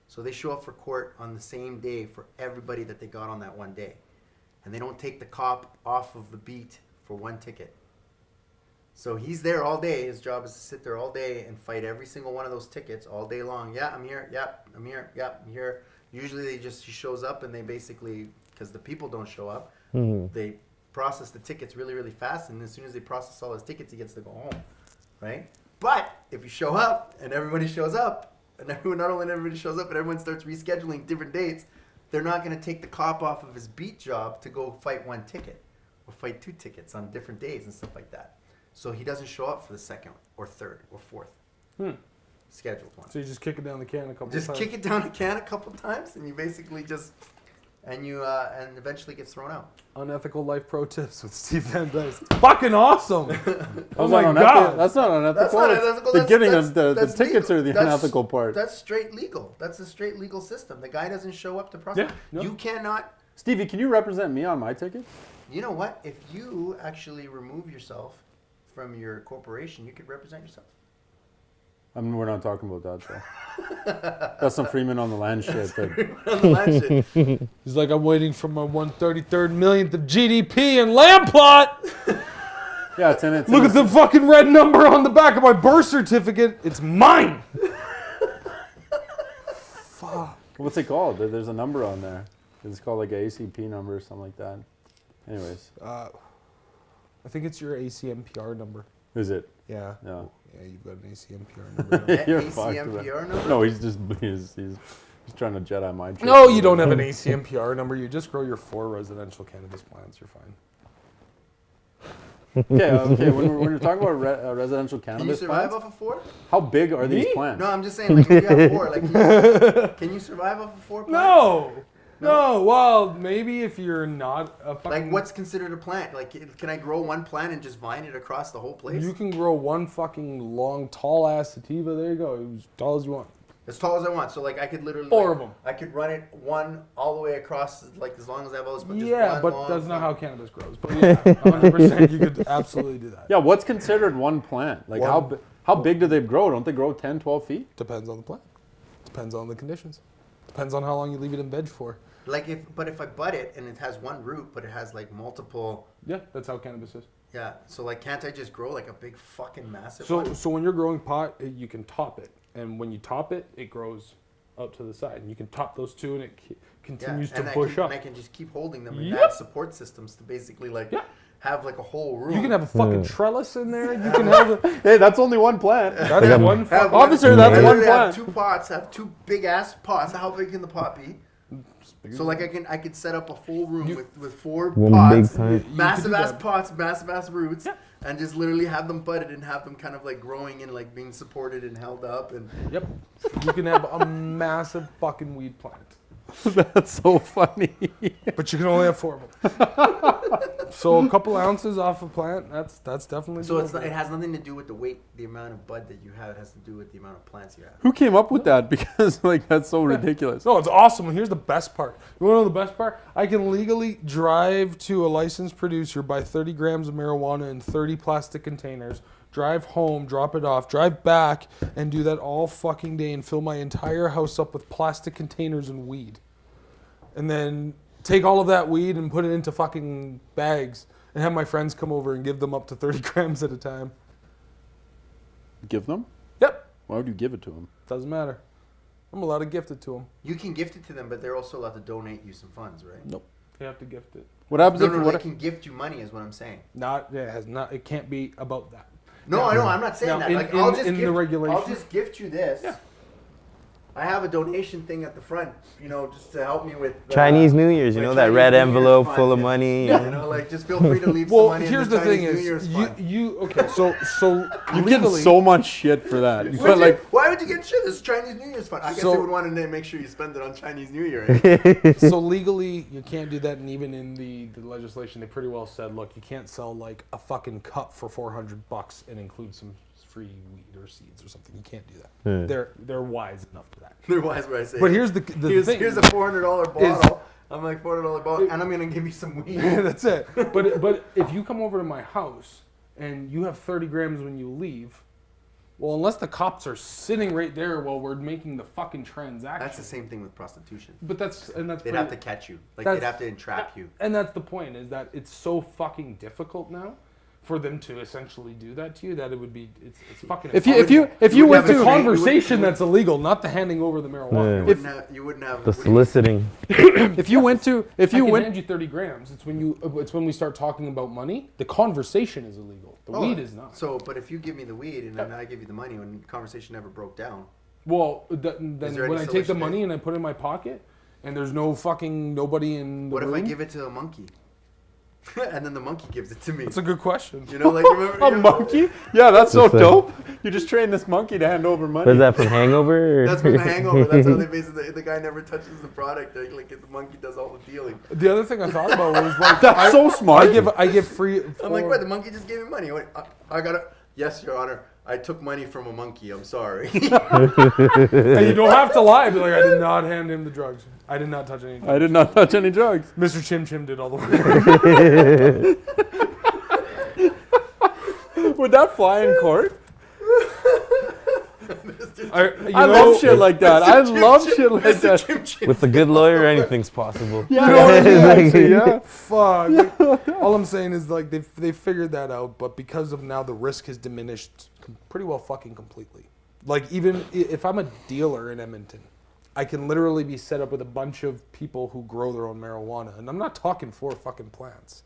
So they show up for court on the same day for everybody that they got on that one day. And they don't take the cop off of the beat for one ticket. So he's there all day. His job is to sit there all day and fight every single one of those tickets all day long. Yeah, I'm here. Yep, I'm here. Yep, I'm here. Usually he shows up and they basically, because the people don't show up, they process the tickets really, really fast. And as soon as they process all his tickets, he gets to go home, right? But if you show up and everybody shows up, and not only everybody shows up, but everyone starts rescheduling different dates, they're not going to take the cop off of his beat job to go fight one ticket or fight 2 tickets on different days and stuff like that. So he doesn't show up for the 2nd or 3rd or 4th scheduled one. So you just kick it down the can a couple times? Just kick it down the can a couple times, and you basically just and you and eventually gets thrown out. Unethical life pro tips with Steve Van Dyke. Fucking awesome. Oh That's my not God. That's not unethical. That's not unethical. The That's- giving that's- us the that's tickets legal. are the That's- unethical part. That's straight legal. That's a straight legal system. The guy doesn't show up to prosecute. Yeah, no. You cannot. Stevie, can you represent me on my ticket? You know what? If you actually remove yourself from your corporation, you could represent yourself. I mean, we're not talking about that, though. That's some Freeman on the land shit. But On the land shit. He's like, I'm waiting for my 1/33 millionth of GDP and land plot. yeah, it's in it. Look at the fucking red number on the back of my birth certificate. It's mine. Fuck. What's it called? There's a number on there. It's called like a ACP number or something like that. Anyways, I think it's your ACMPR number. is it? Yeah. No. Yeah, you've got an ACMPR number. You're fucked, man. ACMPR number? No, he's trying to Jedi mind trick. No, you don't have an ACMPR number. You just grow your 4 residential cannabis plants. You're fine. Okay. When we're talking about residential Can you cannabis survive plants, off of 4? how big are these Me? plants? No, I'm just saying, like, if you have 4, like, can you survive off of 4 plants? No. Well, maybe if you're not a fucking... Like, what's considered a plant? Like, can I grow one plant and just vine it across the whole place? You can grow one fucking long, tall-ass sativa. There you go. As tall as you want. As tall as I want. So, like, I could literally... 4 like, of them. I could run it one all the way across, like, as long as I have all this... But just Yeah, one but long that's not thing. how cannabis grows. But yeah, 100% you could absolutely do that. Yeah, what's considered one plant? Like how big do they grow? Don't they grow 10, 12 feet? Depends on the plant. Depends on the conditions. Depends on how long you leave it in veg for. Like, if I bud it and it has one root, but it has, like, multiple... Yeah, that's how cannabis is. Yeah, so, like, can't I just grow, like, a big fucking massive So, one? so when you're growing pot, you can top it, and when you top it, it grows out to the side, and you can top those two, and it continues to push up. And I can just keep holding them and Yep. add support systems to basically, like, Yeah. have, like, a whole room. You can have a fucking trellis in there. You can have Hey, that's only one plant. that's one Have fucking. Officer, that's I one literally have plant. 2 pots, have 2 big ass pots. How big can the pot be? So like I could set up a full room with 4 One pots, big plant. massive do ass that. pots, massive ass roots, and just literally have them budded and have them kind of like growing and like being supported and held up and Yep. You can have a massive fucking weed plant, That's so funny. but you can only have 4 of them. So a couple ounces off a plant, that's definitely. so it's doable. it has nothing to do with the weight, the amount of bud that you have. It has to do with the amount of plants you have. Who came up with that? Because like that's so ridiculous. No, it's awesome. Here's the best part. You want to know the best part? I can legally drive to a licensed producer, buy 30 grams of marijuana in 30 plastic containers, drive home, drop it off, drive back, and do that all fucking day and fill my entire house up with plastic containers and weed. And then take all of that weed and put it into fucking bags and have my friends come over and give them up to 30 grams at a time. Give them? Yep. Why would you give it to them? Doesn't matter. I'm allowed to gift it to them. You can gift it to them, but they're also allowed to donate you some funds, right? Nope. They have to gift it. What happens No, if no, what? they can gift you money, is what I'm saying. It can't be about that. No, I know. I'm not saying Now, that. in- Like, in- I'll just in the gift, regulation- I'll just gift you this. Yeah. I have a donation thing at the front, you know, just to help me with Chinese New Year's, you my know, that Chinese red New Year's envelope fund, full of yeah. money. You know, like just feel free to leave Well, some money here's in the the thing Chinese New is, Year's you, fund. okay, so You're getting legally, so much shit for that. You Would got you- like why would you get shit? It's Chinese New Year's fund. I guess So- they would want to make sure you spend it on Chinese New Year. Right? so legally, you can't do that, and even in the legislation, they pretty well said, look, you can't sell like a fucking cup for $400 and include some free weed or seeds or something. You can't do that. They're wise enough to that. They're wise where I say. But here's the here's thing. a $400 bottle. I'm like $400 bottle, and I'm gonna give you some weed. That's it. But if you come over to my house and you have 30 grams when you leave, well, unless the cops are sitting right there while we're making the fucking transaction. That's the same thing with prostitution. But that's They'd pretty- have to catch you. Like That's- they'd have to entrap you. And that's the point, is that it's so fucking difficult now for them to essentially do that to you that it would be it's fucking if you impossible. went would have It's a a to train- conversation that's illegal, not the handing over the marijuana. Yeah. You wouldn't have The what do you- soliciting. if you went to if I you can went hand you 30 grams. It's when we start talking about money. The conversation is illegal. The weed is not. So, but if you give me the weed and then I give you the money, when the conversation never broke down, Well, then there when any I take the solution money and I put it in my pocket, and there's no fucking nobody in the what room. if I give it to a monkey? And then the monkey gives it to me. That's a good question. You know, like remember A monkey? Yeah, that's so Just like- dope. You just train this monkey to hand over money. Was that from Hangover? Or? That's from The Hangover. That's how they basically the guy never touches the product. Like the monkey does all the dealing. The other thing I thought about was like That's so smart. I give free. I'm like, what? The monkey just gave me money. I gotta. Yes, Your Honor. I took money from a monkey. I'm sorry. And you don't have to lie. Be like, I did not hand him the drugs. I did not touch any drugs. I did not touch any drugs. Mr. Chim Chim did all the work. Would that fly in court? I love shit like that. I love shit like that. With a good lawyer, anything's possible. Yeah. Fuck. All I'm saying is like they figured that out, but because of now the risk has diminished pretty well fucking completely. Like even if I'm a dealer in Edmonton, I can literally be set up with a bunch of people who grow their own marijuana, and I'm not talking 4 fucking plants.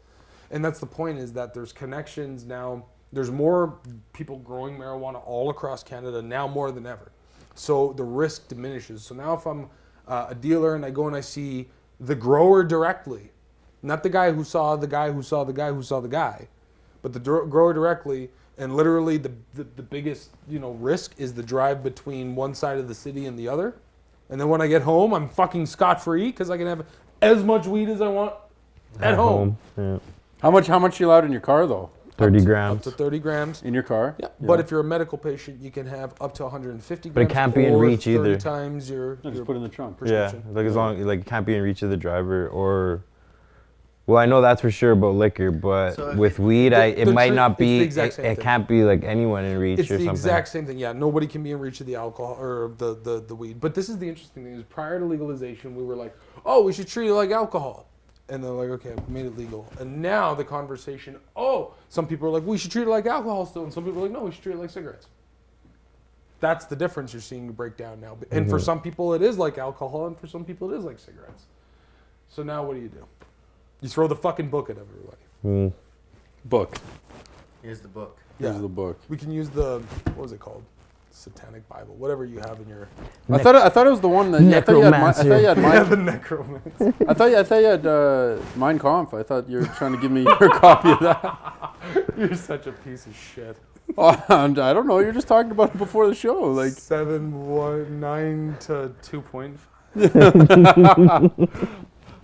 And that's the point, is that there's connections now. There's more people growing marijuana all across Canada now more than ever. So the risk diminishes. So now if I'm a dealer and I go and I see the grower directly, not the guy who saw the guy who saw the guy who saw the guy, but the grower directly, and literally the biggest risk is the drive between one side of the city and the other. And then when I get home, I'm fucking scot-free because I can have as much weed as I want at home. Yeah. How much you allowed in your car though? 30 grams. Up to 30 grams. In your car? Yeah. But if you're a medical patient, you can have up to 150 grams. But it can't be in or reach 30 either. times your Just put it in the trunk. Yeah, prescription. like as long it can't be in reach of the driver or. Well, I know that's for sure about liquor, but So if with weed, it the might trick- not it's the be. exact same It thing. can't be like anyone in reach It's or the something. exact same thing. Yeah, nobody can be in reach of the alcohol or the weed. But this is the interesting thing: is prior to legalization, we were like, oh, we should treat it like alcohol, and they're like, okay, we made it legal. And now the conversation, some people are like, we should treat it like alcohol still, and some people are like, no, we should treat it like cigarettes. That's the difference you're seeing break down now. And for some people, it is like alcohol, and for some people, it is like cigarettes. So now, what do? You throw the fucking book at everybody. Book. Here's the book. Here's the book. We can use the, what was it called? Satanic Bible, whatever you have in your. I thought it was the one that I thought you had the Mein, necromancer. I thought you had Mein Kampf. I thought you were trying to give me your copy of that. You're such a piece of shit. And I don't know. You're just talking about it before the show. Like 719 to 2.5.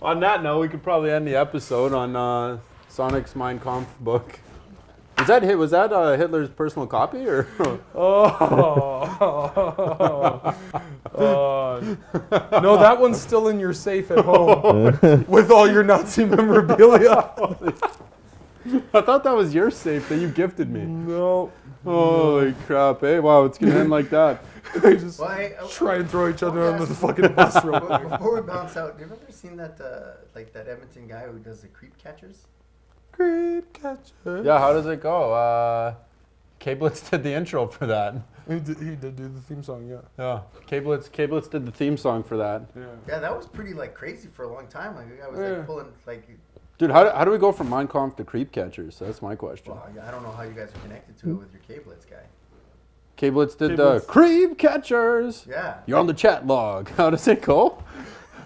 on that note, we could probably end the episode on Sonic's Mein Kampf book. Was that Hitler's personal copy or? No, that one's still in your safe at home with all your Nazi memorabilia. I thought that was your safe that you gifted me. No. Holy crap! Hey, wow, it's gonna end like that. They just Well, try and throw each other under the fucking bus real quick. Before we bounce out, have you ever seen that that Edmonton guy who does the creep catchers? Creep catcher. Yeah, how does it go? K-Blitz did the intro for that. He did do the theme song, yeah. Yeah, K-Blitz did the theme song for that. Yeah. Yeah, that was pretty crazy for a long time. Like the guy was Yeah. pulling Dude, how do we go from Mein Kampf to creep catchers? That's my question. Well, I don't know how you guys are connected to it with your K-Blitz guy. K-Blitz did the K-Blitz. creep catchers. Yeah. You're on the chat log. How does it go?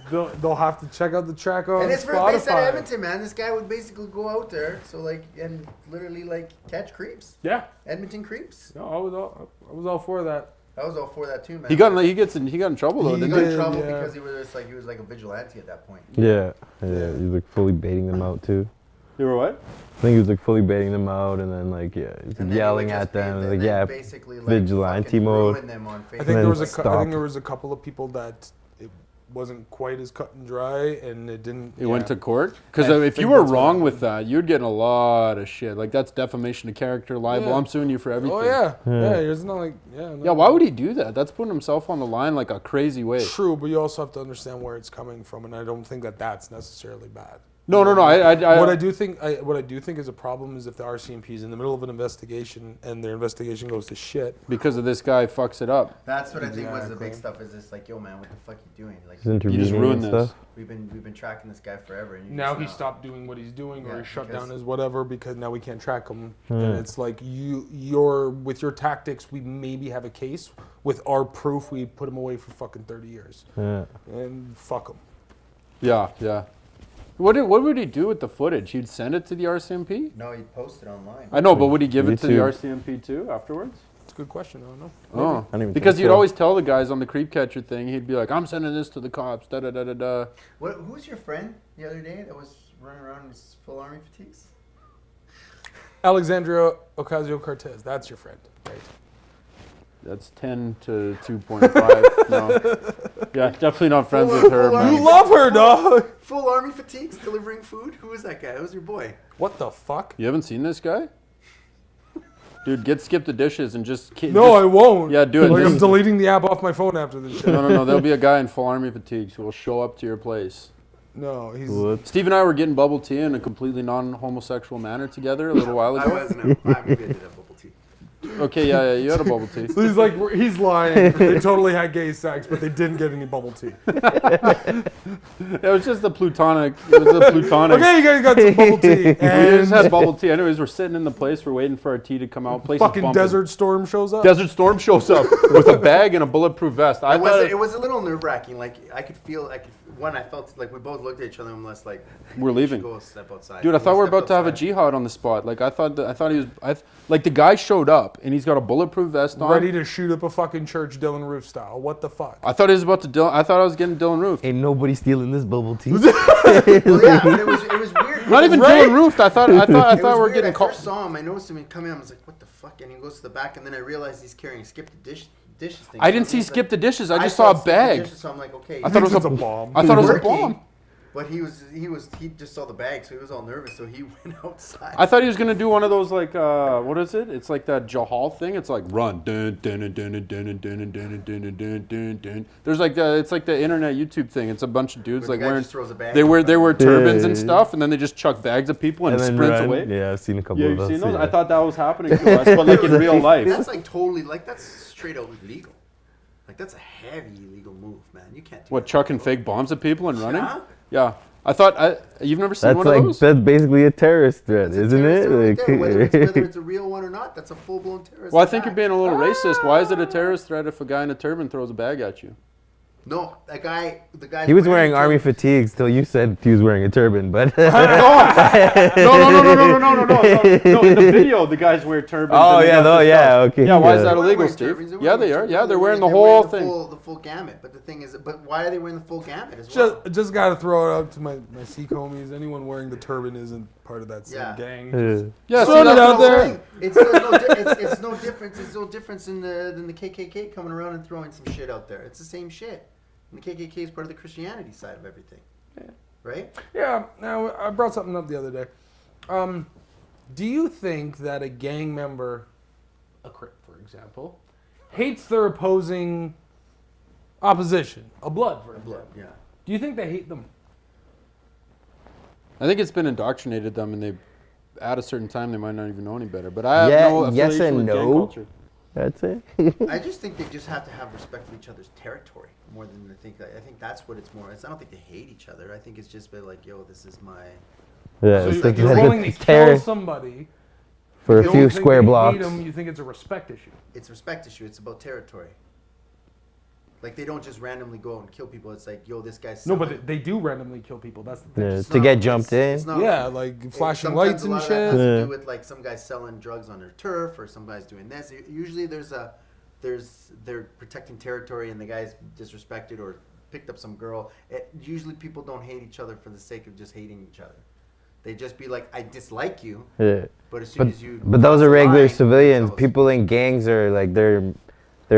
They'll have to check out the track on And it's based out of Spotify. Edmonton, man. This guy would basically go out there, and literally catch creeps, Yeah. Edmonton creeps. No, I was all for that. I was all for that too, man. He got in trouble though, He didn't got he? in trouble yeah. because he was like a vigilante at that point. Yeah, he's like fully baiting them out too. You were what? I think he was like fully baiting them out, and then he's And like then he yelling would at just them, be- like then basically vigilante fucking mode. ruin them on I Facebook. think then there was I stop. think there was a couple of people that it wasn't quite as cut and dry, and it didn't. He went to court? Because I if you think were that's what wrong happened. with that, you'd get in a lot of shit. Like, that's defamation of character, libel. Yeah. I'm suing you for everything. Oh yeah, yeah. There's not like no. Yeah, why would he do that? That's putting himself on the line like a crazy way. True, but you also have to understand where it's coming from, and I don't think that that's necessarily bad. No. What I do think is a problem is if the RCMP is in the middle of an investigation and their investigation goes to shit. Because of this guy fucks it up. That's what I think was the big Exactly. stuff. Is just like, yo, man, what the fuck you doing? Like, He's intervening ruined and this. stuff. we've been tracking this guy forever. And you Now just he not- stopped doing what he's doing, or Yeah, he shut because- down his whatever because now we can't track him. And it's like you're with your tactics, we maybe have a case. With our proof, we put him away for fucking 30 years, Yeah. and fuck him. Yeah. What would he do with the footage? He'd send it to the RCMP? No, he posted online. I know, but would he give it to the YouTube. RCMP too afterwards? It's a good question. I don't know. Oh, I don't even because think he'd so. always tell the guys on the creep catcher thing. He'd be like, "I'm sending this to the cops." Da da da da da. Who was your friend the other day that was running around in his full army fatigues? Alexandria Ocasio-Cortez. That's your friend, right? That's 10 to 2.5. No. Yeah, definitely not friends with her. Full man. army- You love her, dog. Full army fatigues delivering food? Who was that guy? Who was your boy? What the fuck? You haven't seen this guy? Dude, get skip the dishes and just... No, I won't. Yeah, do it. Like, I'm Just- deleting the app off my phone after this shit. No. There'll be a guy in full army fatigues who will show up to your place. No, he's. What? Steve and I were getting bubble tea in a completely non-homosexual manner together a little while I ago. wasn't. I maybe I did have bubble tea. Okay, yeah, you had a bubble tea. So he's like, he's lying. They totally had gay sex, but they didn't get any bubble tea. It was just a plutonic. It was a plutonic. Okay, you guys got some bubble tea. We just And had bubble tea. Anyways, we're sitting in the place. We're waiting for our tea to come out. Place is fucking bumping. Desert Storm shows up. Desert Storm shows up with a bag and a bulletproof vest. I thought It was a little nerve wracking. Like I felt like we both looked at each other and was like, we're leaving. Go step outside. Dude, I thought we were stepped about to have a outside. jihad on the spot. Like I thought he was. Like the guy showed up and he's got a bulletproof vest on. Ready to shoot up a fucking church, Dylan Roof style. What the fuck? I thought he was about to. I thought I was getting Dylan Roof. Ain't nobody stealing this bubble tea. Well, yeah, but it was weird. Not even Right? Dylan Roofed. I thought It we was were weird. getting I caught. first saw him. I noticed him come in. I was like, "What the fuck?" And he goes to the back, and then I realized he's carrying skip the dishes thing. I didn't see skip the dishes. I just saw a skip the bag. dishes, so I'm like, okay. I thought it was It's a a bomb. I thought it was a Working. bomb. But he just saw the bag, so he was all nervous. So he went outside. I thought he was gonna do one of those like what is it? It's like that Jahal thing. It's like run. Dun, dun, dun, dun, dun, dun, dun, dun, dun, dun, dun, dun. There's like it's like the internet YouTube thing. It's a bunch of dudes Where like the guy wearing just throws a bag they in wear front. turbans and Yeah. stuff, and then they just chuck bags at people and, then sprints run. away. Yeah, I've seen a couple Yeah, of you've those. seen those? yeah. I thought that was happening to us, but like in real life. That's like totally like that's straight out illegal. Like that's a heavy illegal move, man. You can't do What, that. chucking fake bombs at people and running? Yeah. Yeah. I thought you've never seen That's one of like those? that's basically a terrorist threat, That's a isn't terrorist it? right there. Whether Like, it's a real one or not, that's a full blown terrorist. Well, I think you're attack. being a little racist. Why is it a terrorist threat if a guy in a turban throws a bag at you? No, the guy. he was wearing army fatigues till you said he was wearing a turban, but No, in the video, the guys wear turbans. oh and they yeah, got no, this yeah, stuff. okay. Yeah, why is They're that not illegal, wearing Steve? turbans, Yeah, they are. turbans. Yeah, they're wearing the they're whole the thing. the full gamut. But the thing is, but why are they wearing the full gamut as well? Just gotta throw it out to my Sikh homies. Anyone wearing the turban isn't part of that same Yeah. gang. Yeah. Yeah, Throwing it that's out what I'm there. saying. It's no difference. It's no difference than the KKK coming around and throwing some shit out there. It's the same shit. And the KKK is part of the Christianity side of everything. Yeah. Right? Yeah. Now I brought something up the other day. Do you think that a gang member, a Crip, for example, hates their opposing opposition, a Blood, for example? Blood. Yeah. Do you think they hate them? I think it's been indoctrinated them, and they, at a certain time, they might not even know any better. But I have Yeah, no yes affiliation and with gang no. culture. That's it. I just think they just have to have respect for each other's territory more than they think. I think that's what it's more. I don't think they hate each other. I think it's just been like, yo, this is my. Yeah, So it's you're, like, you're it's willing to like kill terror somebody for you a don't few think square they blocks. hate 'em, you think it's a respect issue. It's a respect issue. It's about territory. Like they don't just randomly go out and kill people. It's like, yo, this guy's. No, selling- but they do randomly kill people. That's the thing. Yeah, It's to not- get it's- jumped in. it's not- Yeah, like flashing sometimes lights a and lot of that has shit. to Yeah. do with like some guys selling drugs on their turf, or some guys doing this. Usually, they're protecting territory, and the guy's disrespected or picked up some girl. Usually, people don't hate each other for the sake of just hating each other. They just be like, I dislike you, Yeah. but as soon But, as you. but those cross are the regular line, civilians. those- People in gangs are like they're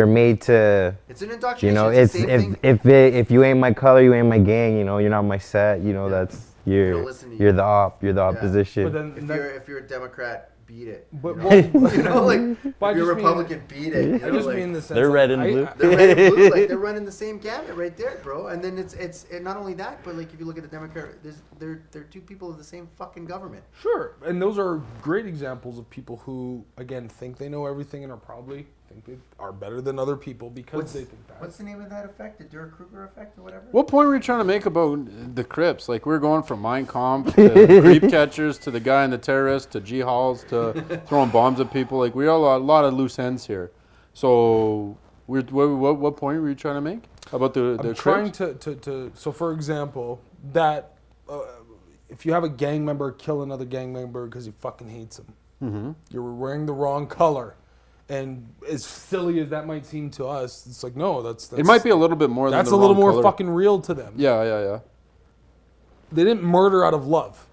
made to. It's an You indoctrination. know, it's it's the same if thing. if you ain't my color, you ain't my gang. You know, you're not my set. You know, Yeah. that's you're don't listen to you're you. the op. You're the Yeah. opposition. But then, If you're a Democrat, beat it. But you what- know? You know, like But I if you're a just mean- Republican, beat it. You I know, just like, mean the sense They're like, red and blue. they're red and blue, like they're running the same gamut right there, bro. And then it's not only that, but like if you look at the Democrat, they're two people of the same fucking government. Sure, and those are great examples of people who, again, think they know everything and are probably think they are better than other people because they think that. What's the name of that effect? The Durr-Kruger effect or whatever? What point were you trying to make about the Crips? Like we're going from Mein Kampf to creep catchers to the guy in the terrorist to G-Halls to throwing bombs at people. Like we have a lot of loose ends here. So what point were you trying to make about the I'm trying Crips? to. So, for example, that if you have a gang member kill another gang member because he fucking hates him, you're wearing the wrong color. And as silly as that might seem to us, it's like, no, that's it might be a little bit more than that's the a little wrong more color. fucking real to them. Yeah. They didn't murder out of love.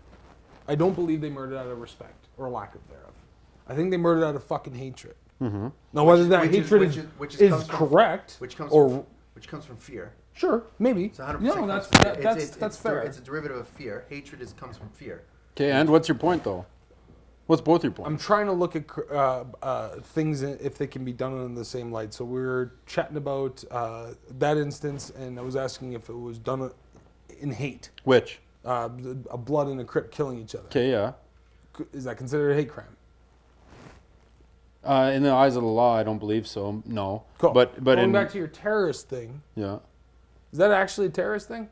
I don't believe they murdered out of respect or lack of thereof. I think they murdered out of fucking hatred. Now, whether that hatred is correct, which comes from fear. Sure, maybe. It's 100% No, that's fair. It's a derivative of fear. Hatred comes from fear. Okay, and what's your point though? What's both your points? I'm trying to look at things if they can be done in the same light. So we were chatting about that instance, and I was asking if it was done in hate. Which? A blood and a crip killing each other. Okay, yeah. Is that considered a hate crime? In the eyes of the law, I don't believe so. No. Cool. But going back to your terrorist thing. Yeah. Is that actually a terrorist thing?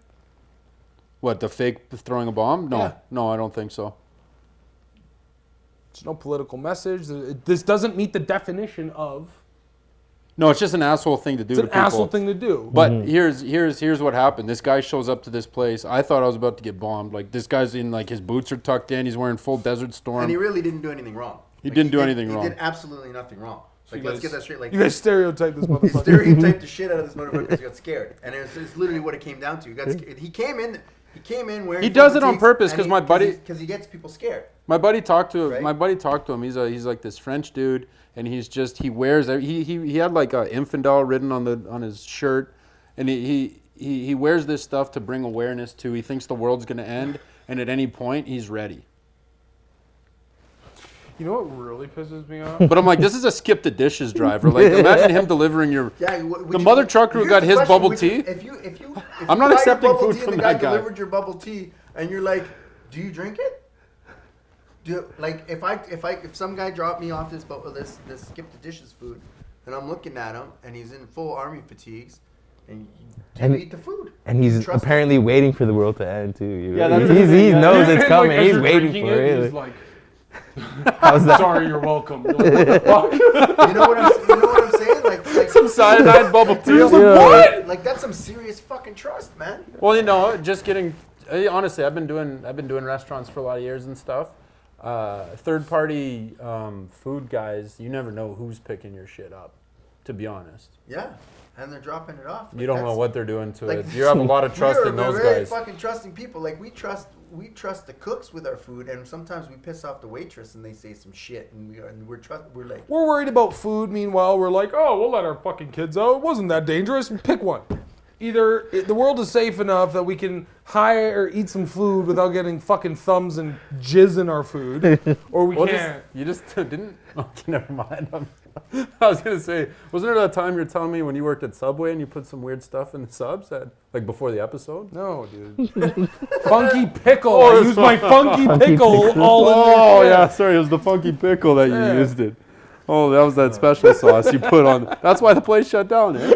What, the fake throwing a bomb? No. Yeah. No, I don't think so. There's no political message. This doesn't meet the definition of. No, it's just an asshole thing to do to It's an people. asshole thing to do. But here's what happened. This guy shows up to this place. I thought I was about to get bombed. Like, this guy's in, like, his boots are tucked in. He's wearing full Desert Storm. And he really didn't do anything wrong. He didn't do anything wrong. He did absolutely nothing wrong. Like, let's get that straight. Like, you guys stereotype this motherfucker. he stereotyped the shit out of this motherfucker because he got scared, and it's literally what it came down to. He got scared. He came in wearing. He does it on purpose because my buddy. Because he gets people scared. My buddy talked to Right? My buddy talked to him. He's like this French dude, and he wears he had like a infidel written on his shirt, and he wears this stuff to bring awareness to. He thinks the world's gonna end, and at any point he's ready. You know what really pisses me off? But I'm like, this is a skip the dishes driver. Like, imagine him delivering your. Yeah, The mother trucker who got his bubble tea. If I'm not you got accepting your bubble food tea from and the guy that guy. delivered your bubble tea, and you're like, do you drink it? If some guy dropped me off this skip the dishes food, and I'm looking at him, and he's in full army fatigues, and you eat the food. And he's Trust apparently waiting for the world to end too. Yeah, that's the he thing, knows it's coming. Like, as He's you're waiting drinking for it. He's like, How's that? sorry, you're welcome. You're like, what the fuck? You know what I'm saying? Like Some cyanide bubble tea. What? Like that's some serious fucking trust, man. Well, you know, just getting. Honestly, I've been doing restaurants for a lot of years and stuff. Third party food guys, you never know who's picking your shit up. To be honest. Yeah, and they're dropping it off. You don't know what they're doing to like, it. You have a lot of trust in those We're very guys. fucking trusting people. Like we trust the cooks with our food, and sometimes we piss off the waitress and they say some shit, and we're like. We're worried about food. Meanwhile, we're like, oh, we'll let our fucking kids out. It wasn't that dangerous. Pick one. Either the world is safe enough that we can hire or eat some food without getting fucking thumbs and jizz in our food, or we can't. You just didn't. Okay, never mind. I was gonna say, wasn't there that time you're telling me when you worked at Subway and you put some weird stuff in the subs, like before the episode? No, dude. Funky pickle. I used my funky pickle all in there. Oh yeah, sorry, it was the funky pickle that you used it. Oh, that was that special sauce you put on. That's why the place shut down, eh?